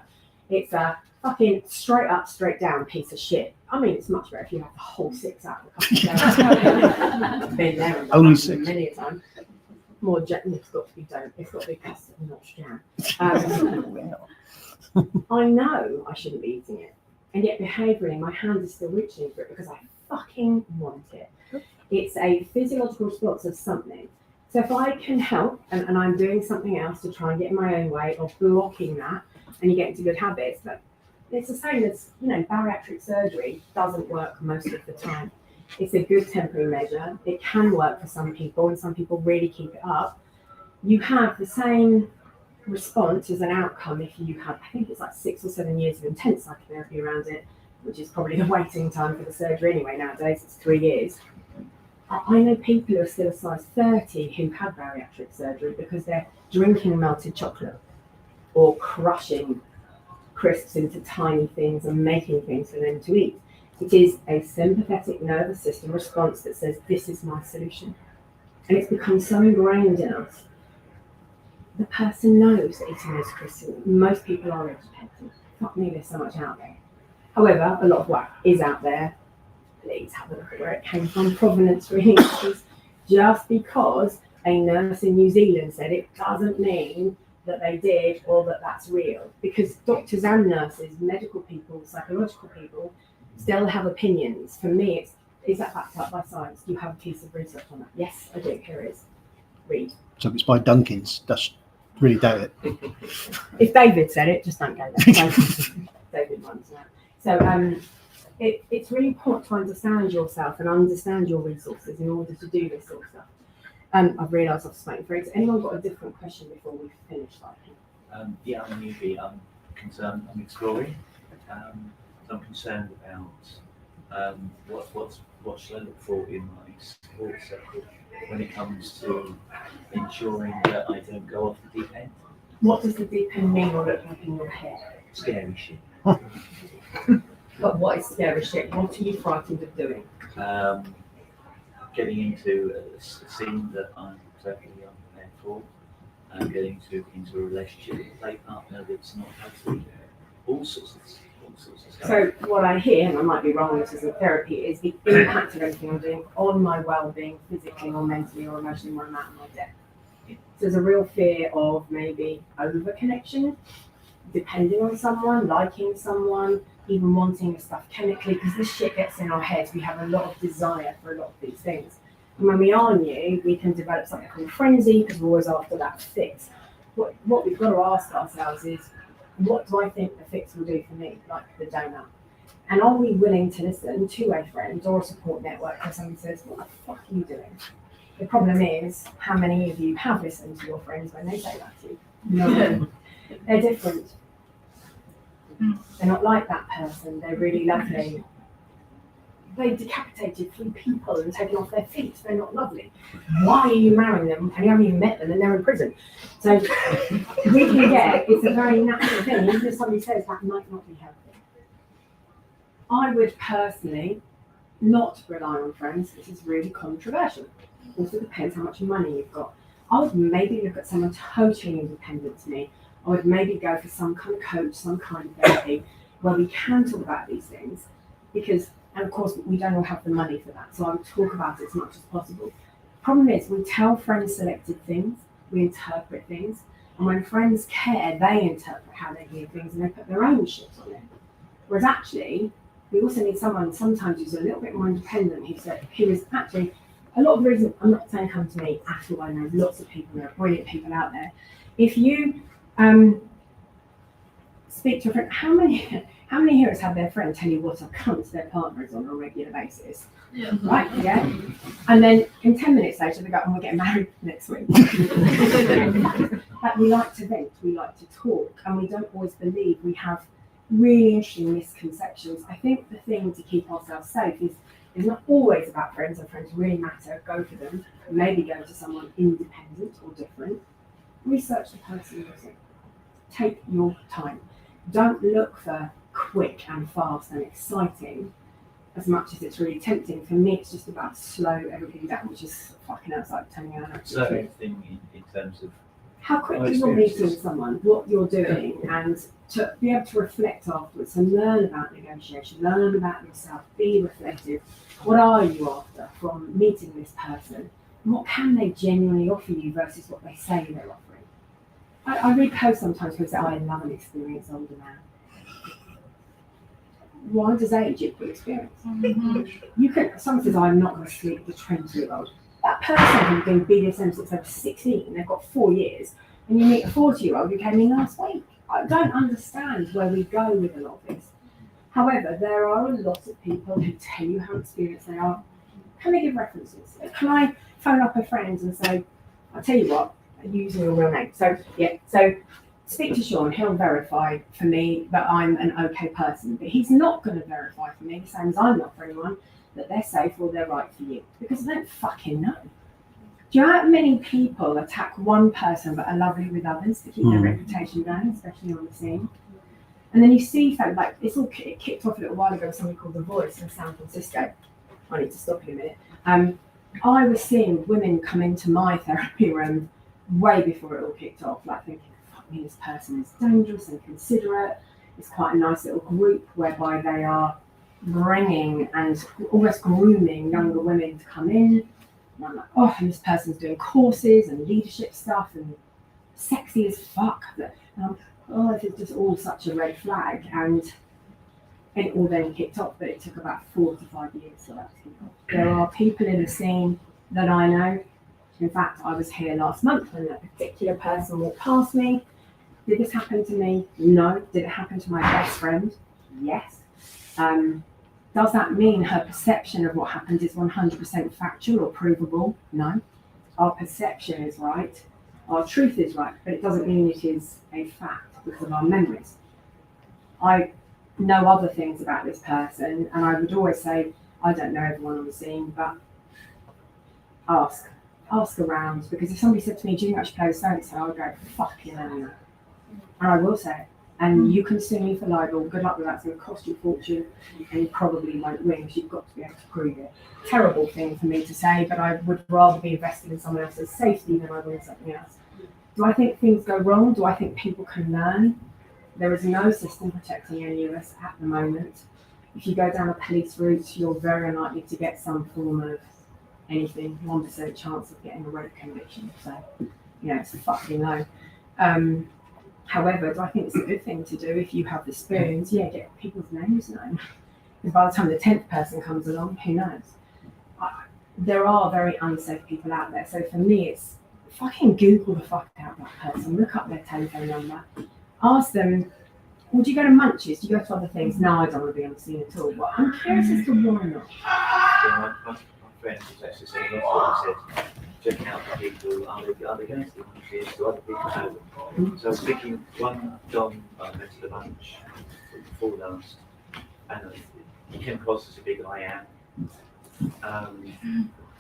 It's a fucking straight up, straight down piece of shit. I mean, it's much better if you have the whole 6 out of the cup. Been there and Only done 6. many a time. More gently, it's got to be donut. It's got to be custard and not jam. I know I shouldn't be eating it, and yet behaviourally, my hand is still reaching for it because I fucking want it. It's a physiological response of something. So if I can help, and I'm doing something else to try and get in my own way of blocking that, and you get into good habits, but it's the same as, bariatric surgery doesn't work most of the time. It's a good temporary measure. It can work for some people, and some people really keep it up. You have the same response as an outcome if you have, I think it's like 6 or 7 years of intense psychotherapy around it, which is probably the waiting time for the surgery anyway. Nowadays, it's 3 years. I know people who are still a size 30 who had bariatric surgery because they're drinking melted chocolate or crushing crisps into tiny things and making things for them to eat. It is a sympathetic nervous system response that says, this is my solution. And it's become so ingrained in us. The person knows that eating those crisps, most people are educated. fuck me, there's so much out there. However, a lot of what is out there, please have a look at where it came from. Provenance releases. Just because a nurse in New Zealand said it doesn't mean that they did or that that's real. Because doctors and nurses, medical people, psychological people, still have opinions. For me, is that backed up by science? Do you have a piece of research on that? Yes, I do. Here it is. Read. So if it's by Duncan's, that's really doubt it. If David said it, just don't go there. David wants that. So it's really important to understand yourself and understand your resources in order to do this sort of stuff. I've realised I've spoken for it. Anyone got a different question before we finish? Yeah, I'm a newbie. I'm concerned. I'm exploring. I'm concerned about what should I look for in my support circle when it comes to ensuring that I don't go off the deep end. What does the deep end mean or look like in your head? Scary shit. But what is scary shit? What are you frightened of doing? Getting into a scene that I'm totally unprepared for. Getting into a relationship with a play partner that's not healthy. All sorts of stuff. So what I hear, and I might be wrong, this is a therapy, is the impact of everything I'm doing on my well-being, physically or mentally or emotionally, when I'm out of my depth. So there's a real fear of maybe over-connection, depending on someone, liking someone, even wanting stuff chemically, because this shit gets in our heads. We have a lot of desire for a lot of these things. And when we are new, we can develop something called frenzy, because we're always after that fix. What we've got to ask ourselves is, what do I think the fix will do for me, like the donut? And are we willing to listen to a friend or a support network where someone says, what the fuck are you doing? The problem is, how many of you have listened to your friends when they say that to you? No. They're different. They're not like that person. They're really lovely. They decapitated 3 people and taken off their feet. They're not lovely. Why are you marrying them and you haven't even met them and they're in prison? So we can get, it's a very natural thing, even if somebody says that might not be healthy. I would personally not rely on friends. This is really controversial. Also depends how much money you've got. I would maybe look at someone totally independent to me. I would maybe go for some kind of coach, some kind of therapy where we can talk about these things, because, and of course, we don't all have the money for that. So I would talk about it as much as possible. Problem is, we tell friends selected things, we interpret things, and when friends care, they interpret how they hear things and they put their own shit on it. Whereas actually, we also need someone sometimes who's a little bit more independent, who is actually, a lot of the reason, I'm not saying come to me at all, I know lots of people, there are brilliant people out there. If you speak to a friend, how many here has had their friend tell you what a cunt their partner is on a regular basis? Yeah. Right, yeah? And then in 10 minutes later, they go, oh, we're getting married next week. But we like to vent, we like to talk, and we don't always believe. We have really interesting misconceptions. I think the thing to keep ourselves safe is not always about friends, and friends really matter. Go for them. Maybe go to someone independent or different. Research the person using. Take your time. Don't look for quick and fast and exciting as much as it's really tempting. For me, it's just about slow everything down, which is fucking outside telling you an So everything in terms of how quickly you're meeting someone, what you're doing, and to be able to reflect afterwards and learn about negotiation, learn about yourself, be reflective. What are you after from meeting this person? And what can they genuinely offer you versus what they say they're offering? I read posts sometimes where they say, I love an experienced older man. Why does age equal experience? Mm-hmm. Someone says, I'm not going to sleep with a 20-year-old. That person who's been BDSM since they were 16, they've got 4 years, and you meet a 40-year-old who came in last week. I don't understand where we go with a lot of this. However, there are a lot of people who tell you how experienced they are. Can they give references? Can I phone up a friend and say, I'll tell you what, using your real name. So speak to Sean, he'll verify for me that I'm an okay person, but he's not going to verify for me, the same as I'm not for anyone, that they're safe or they're right for you, because I don't fucking know. Do you know how many people attack one person but are lovely with others to keep their reputation going, especially on the scene? And then you see, like, it kicked off a little while ago with something called The Voice in San Francisco. I need to stop in a minute. I was seeing women come into my therapy room way before it all kicked off, like thinking, fuck me, this person is dangerous and considerate. it's quite a nice little group whereby they are bringing and almost grooming younger women to come in. And I'm like, oh, and this person's doing courses and leadership stuff and sexy as fuck. Oh, this is just all such a red flag. And it all then kicked off, but it took about 4 to 5 years for that to kick off. There are people in the scene that I know. In fact, I was here last month and a particular person walked past me. Did this happen to me? No. Did it happen to my best friend? Yes. Does that mean her perception of what happened is 100% factual or provable? No. Our perception is right. Our truth is right, but it doesn't mean it is a fact because of our memories. I know other things about this person, and I would always say, I don't know everyone on the scene, but ask around, because if somebody said to me, do you actually play with so-and-so, I would go, fucking hell no. And I will say it. And you can sue me for libel. Good luck with that. It's going to cost you a fortune, and you probably won't win because you've got to be able to prove it. Terrible thing for me to say, but I would rather be invested in someone else's safety than I would in something else. Do I think things go wrong? Do I think people can learn? There is no system protecting any of us at the moment. If you go down a police route, you're very unlikely to get some form of anything, 1% chance of getting a rape conviction. So, it's fucking low. However, do I think it's a good thing to do if you have the spoons? Yeah, get people's names known. Because by the time the 10th person comes along, who knows? There are very unsafe people out there. So for me, it's fucking Google the fuck out that person. Look up their telephone number. Ask them, well, do you go to Munchies? Do you go to other things? No, I don't want to be on the scene at all. But I'm curious as to why not. Yeah, my friend was actually saying, he said, check out the people, are they going to the Munchies? Do other people know them? So I was thinking, one John I went to the lunch before last, and he came across as a big I am.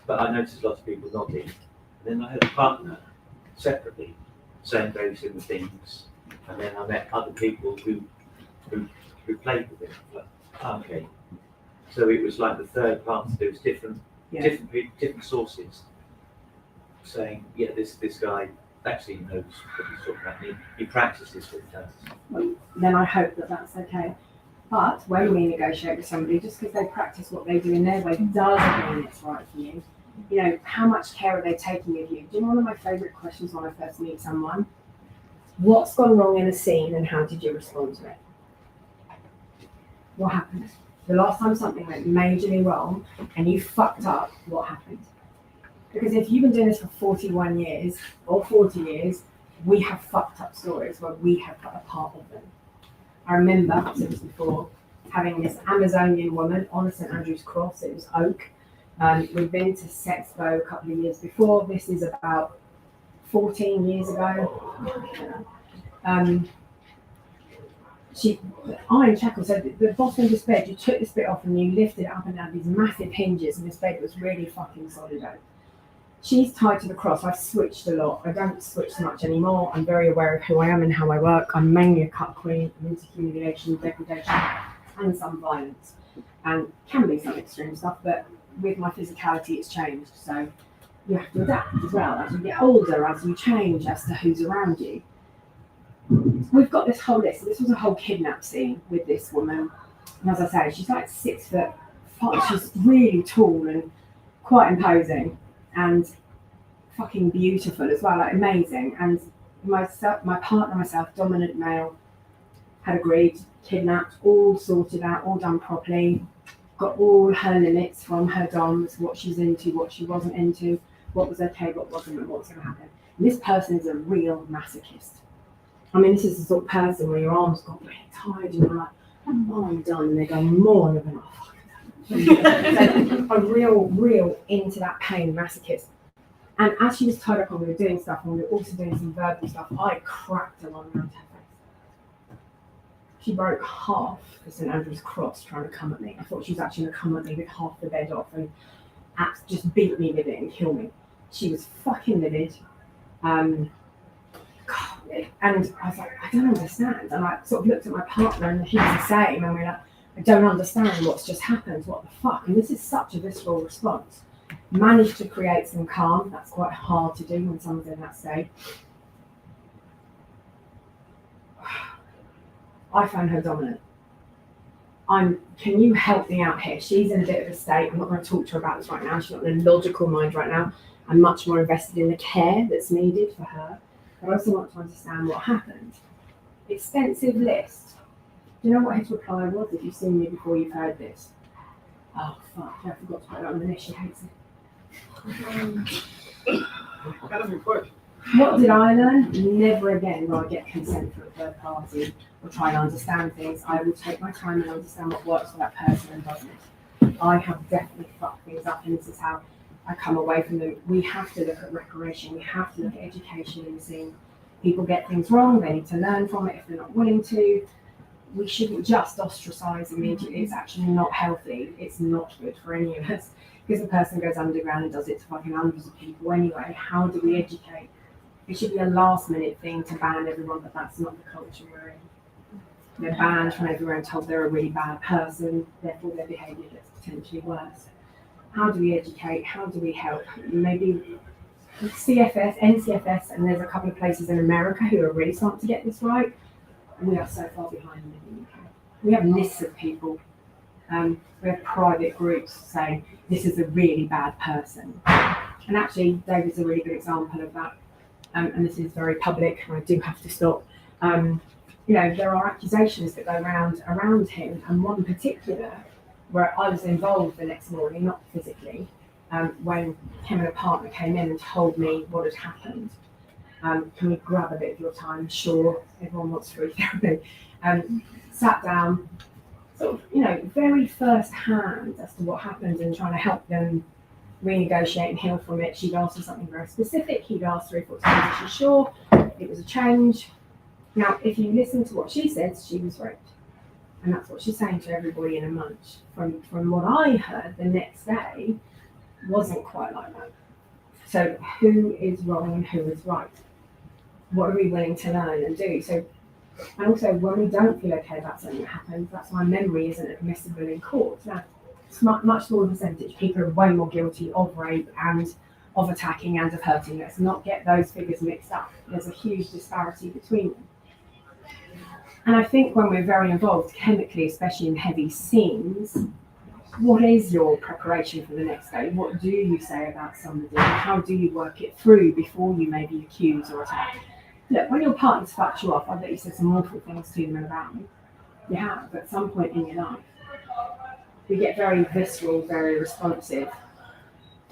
But I noticed lots of people nodding. And then I had a partner separately saying very similar things. And then I met other people who played with him. Like, okay. So it was like the third party. There was different sources saying, yeah, this guy actually knows what he's talking about. He practices what he does. Well, then I hope that that's okay. But when we negotiate with somebody, just because they practice what they do in their way doesn't mean it's right for you. How much care are they taking of you? Do you know one of my favourite questions when I first meet someone? What's gone wrong in a scene and how did you respond to it? What happened? The last time something went majorly wrong and you fucked up, what happened? Because if you've been doing this for 41 years or 40 years, we have fucked up stories where we have got a part of them. I remember, I've said this before, having this Amazonian woman on St Andrew's Cross. It was Oak. We'd been to Sexpo a couple of years before. This is about 14 years ago. Iron Shackle said the bottom of this bed, you took this bit off and you lifted it up and down these massive hinges, and this bed was really fucking solid. She's tied to the cross. I've switched a lot. I don't switch so much anymore. I'm very aware of who I am and how I work. I'm mainly a cut queen. I'm into humiliation, degradation, and some violence. And can be some extreme stuff, but with my physicality, it's changed. So you have to adapt as well. As you get older, as you change as to who's around you. We've got this whole list. This was a whole kidnap scene with this woman. And as I say, she's like 6'5". She's really tall and quite imposing. And fucking beautiful as well, like amazing. And my partner, myself, dominant male, had agreed, kidnapped, all sorted out, all done properly, got all her limits from her doms, what she's into, what she wasn't into, what was okay, what wasn't, and what's going to happen. And this person is a real masochist. I mean, this is the sort of person where your arms got really tired and you're like, I'm done. And they go more and they're going, oh, fuck. So I'm real into that pain, masochist. And as she was tied up and we were doing stuff, and we were also doing some verbal stuff, I cracked her on around her face. She broke half the St Andrew's Cross trying to come at me. I thought she was actually going to come at me with half the bed off and just beat me with it and kill me. She was fucking livid. And I was like, I don't understand. And I sort of looked at my partner and he was the same, and we were like, I don't understand what's just happened, what the fuck? And this is such a visceral response. Managed to create some calm. That's quite hard to do when someone's in that state. I found her dominant. Can you help me out here? She's in a bit of a state. I'm not going to talk to her about this right now. She's not in a logical mind right now. I'm much more invested in the care that's needed for her. But I also want to understand what happened. Extensive list. Do you know what his reply was? If you've seen me before, you've heard this. Oh, fuck. I forgot to put that on the list. She hates it. Kind of important. What did I learn? Never again will I get consent from a third party or try and understand things. I will take my time and understand what works for that person and doesn't. I have definitely fucked things up, and this is how I come away from them. We have to look at recreation, we have to look at education and seeing people get things wrong, they need to learn from it if they're not willing to. We shouldn't just ostracize immediately. It's actually not healthy. It's not good for any of us because the person goes underground and does it to fucking hundreds of people anyway. How do we educate? It should be a last minute thing to ban everyone, but that's not the culture we're in. They're banned from everywhere and told they're a really bad person, therefore their behaviour gets potentially worse. How do we educate? How do we help? Maybe CFS, NCFS, and there's a couple of places in America who are really starting to get this right. We are so far behind them in the UK. We have lists of people. We have private groups saying this is a really bad person. And actually, David's a really good example of that. And this is very public, and I do have to stop. There are accusations that go around him, and one in particular, where I was involved the next morning, not physically, when him and a partner came in and told me what had happened. Can we grab a bit of your time? Sure, everyone wants free therapy. Sat down, sort of, very first hand as to what happened and trying to help them renegotiate and heal from it. She'd asked for something very specific. He'd asked 3 or 4 times if she's sure. It was a change. Now, if you listen to what she said, she was raped. And that's what she's saying to everybody in a munch. From what I heard the next day, wasn't quite like that. So who is wrong and who is right? What are we willing to learn and do? So, and also when we don't feel okay about something that happens, that's why memory isn't admissible in court. Now, it's much smaller percentage. People are way more guilty of rape and of attacking and of hurting. Let's not get those figures mixed up. There's a huge disparity between them. And I think when we're very involved chemically, especially in heavy scenes, what is your preparation for the next day? What do you say about somebody? How do you work it through before you may be accused or attacked? Look, when your partner's fucked you off, I bet you said some awful things to them about me. You have, at some point in your life. We get very visceral, very responsive.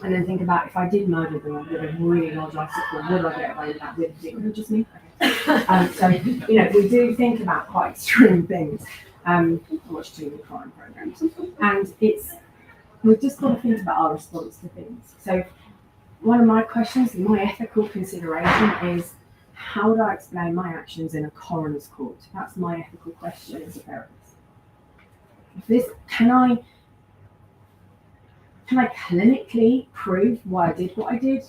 And then think about if I did murder them with a really large icicle, would I get away with that? Would it just me? Okay. We do think about quite extreme things. I watch too many crime programs. And we've just got to think about our response to things. So one of my questions, my ethical consideration is, how would I explain my actions in a coroner's court? That's my ethical question as a therapist. Can I clinically prove why I did what I did?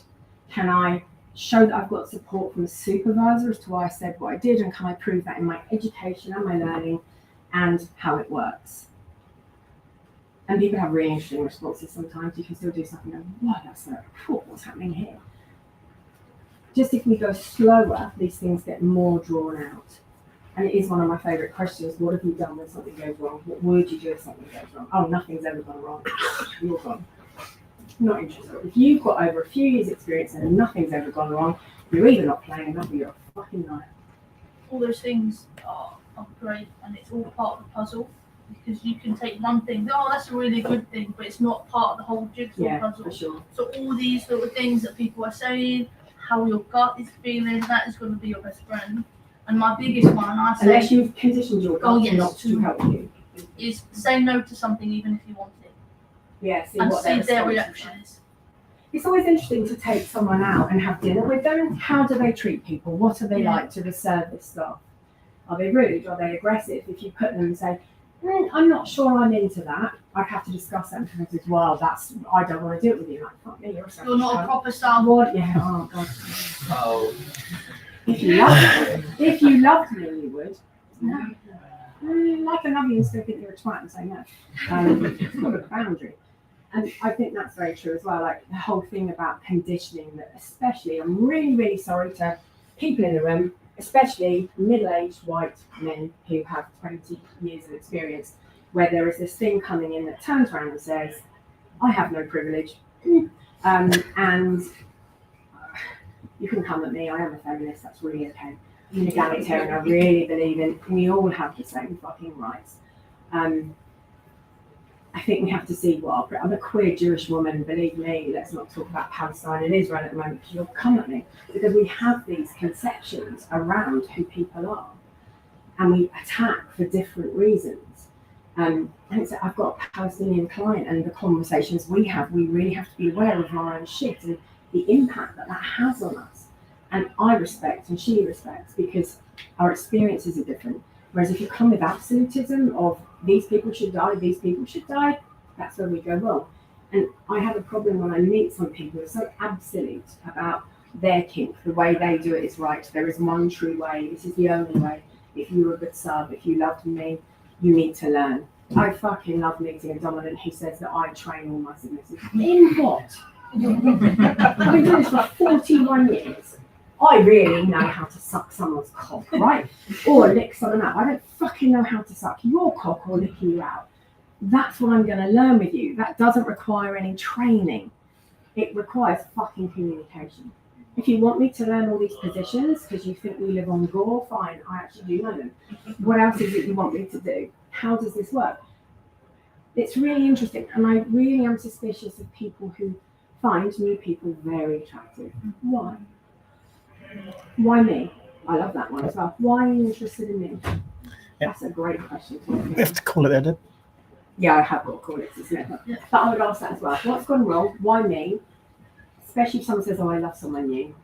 Can I show that I've got support from a supervisor as to why I said what I did? And can I prove that in my education and my learning and how it works? And people have really interesting responses sometimes. You can still do something and go, wow, that's not cool. What's happening here? Just if we go slower, these things get more drawn out. And it is one of my favourite questions. What have you done when something goes wrong? What would you do if something goes wrong? Oh, nothing's ever gone wrong. You're gone. Not interested. If you've got over a few years' experience and nothing's ever gone wrong, you're either not playing enough or you're a fucking liar. All those things are great, and it's all part of the puzzle. Because you can take one thing, oh, that's a really good thing, but it's not part of the whole jigsaw puzzle. For sure. So all these little things that people are saying, how your gut is feeling, that is going to be your best friend. And my biggest one, I say, unless you've conditioned your gut not to help you, is say no to something even if you want it. Yeah, And see their reaction is. It's always interesting to take someone out and have dinner with them. How do they treat people? What are they like to the service staff? Are they rude? Are they aggressive? If you put them and say, I'm not sure I'm into that, I'd have to discuss that because as well, I don't want to do it with you. Like, fuck me, you're not a proper staff. What? Yeah, oh god. Oh, If you loved me, you would. No. Like I love you and still think you're a twat and say no. It's got a boundary. And I think that's very true as well. Like the whole thing about conditioning that, especially, I'm really, really sorry to people in the room especially middle-aged white men who have 20 years of experience, where there is this thing coming in that turns around and says, I have no privilege. And you can come at me, I am a feminist, that's really okay. I'm an egalitarian, I really believe in, we all have the same fucking rights. I think we have to see what I'm a queer Jewish woman, believe me, let's not talk about Palestine and Israel at the moment, because you'll come at me, because we have these conceptions around who people are, and we attack for different reasons. And so I've got a Palestinian client, and the conversations we have, we really have to be aware of our own shit and the impact that that has on us. And I respect and she respects, because our experiences are different. Whereas if you come with absolutism of these people should die, that's where we go wrong. And I have a problem when I meet some people who are so absolute about their kink, the way they do it is right. There is one true way, this is the only way. If you were a good sub, if you loved me, you need to learn. I fucking love meeting a dominant who says that I train all my submissives. In what? I've been doing this for 41 years. I really know how to suck someone's cock, right? Or lick someone out. I don't fucking know how to suck your cock or lick you out. That's what I'm going to learn with you. That doesn't require any training. It requires fucking communication. If you want me to learn all these positions because you think we live on Gore, fine, I actually do know them. What else is it you want me to do? How does this work? It's really interesting, and I really am suspicious of people who find new people very attractive. Why? Why me? I love that one as well. Why are you interested in me? That's a great question. We have to call it there, Deb. Yeah, I have got to call it, isn't it? But I would ask that as well. What's gone wrong? Why me? Especially if someone says, oh, I love someone new.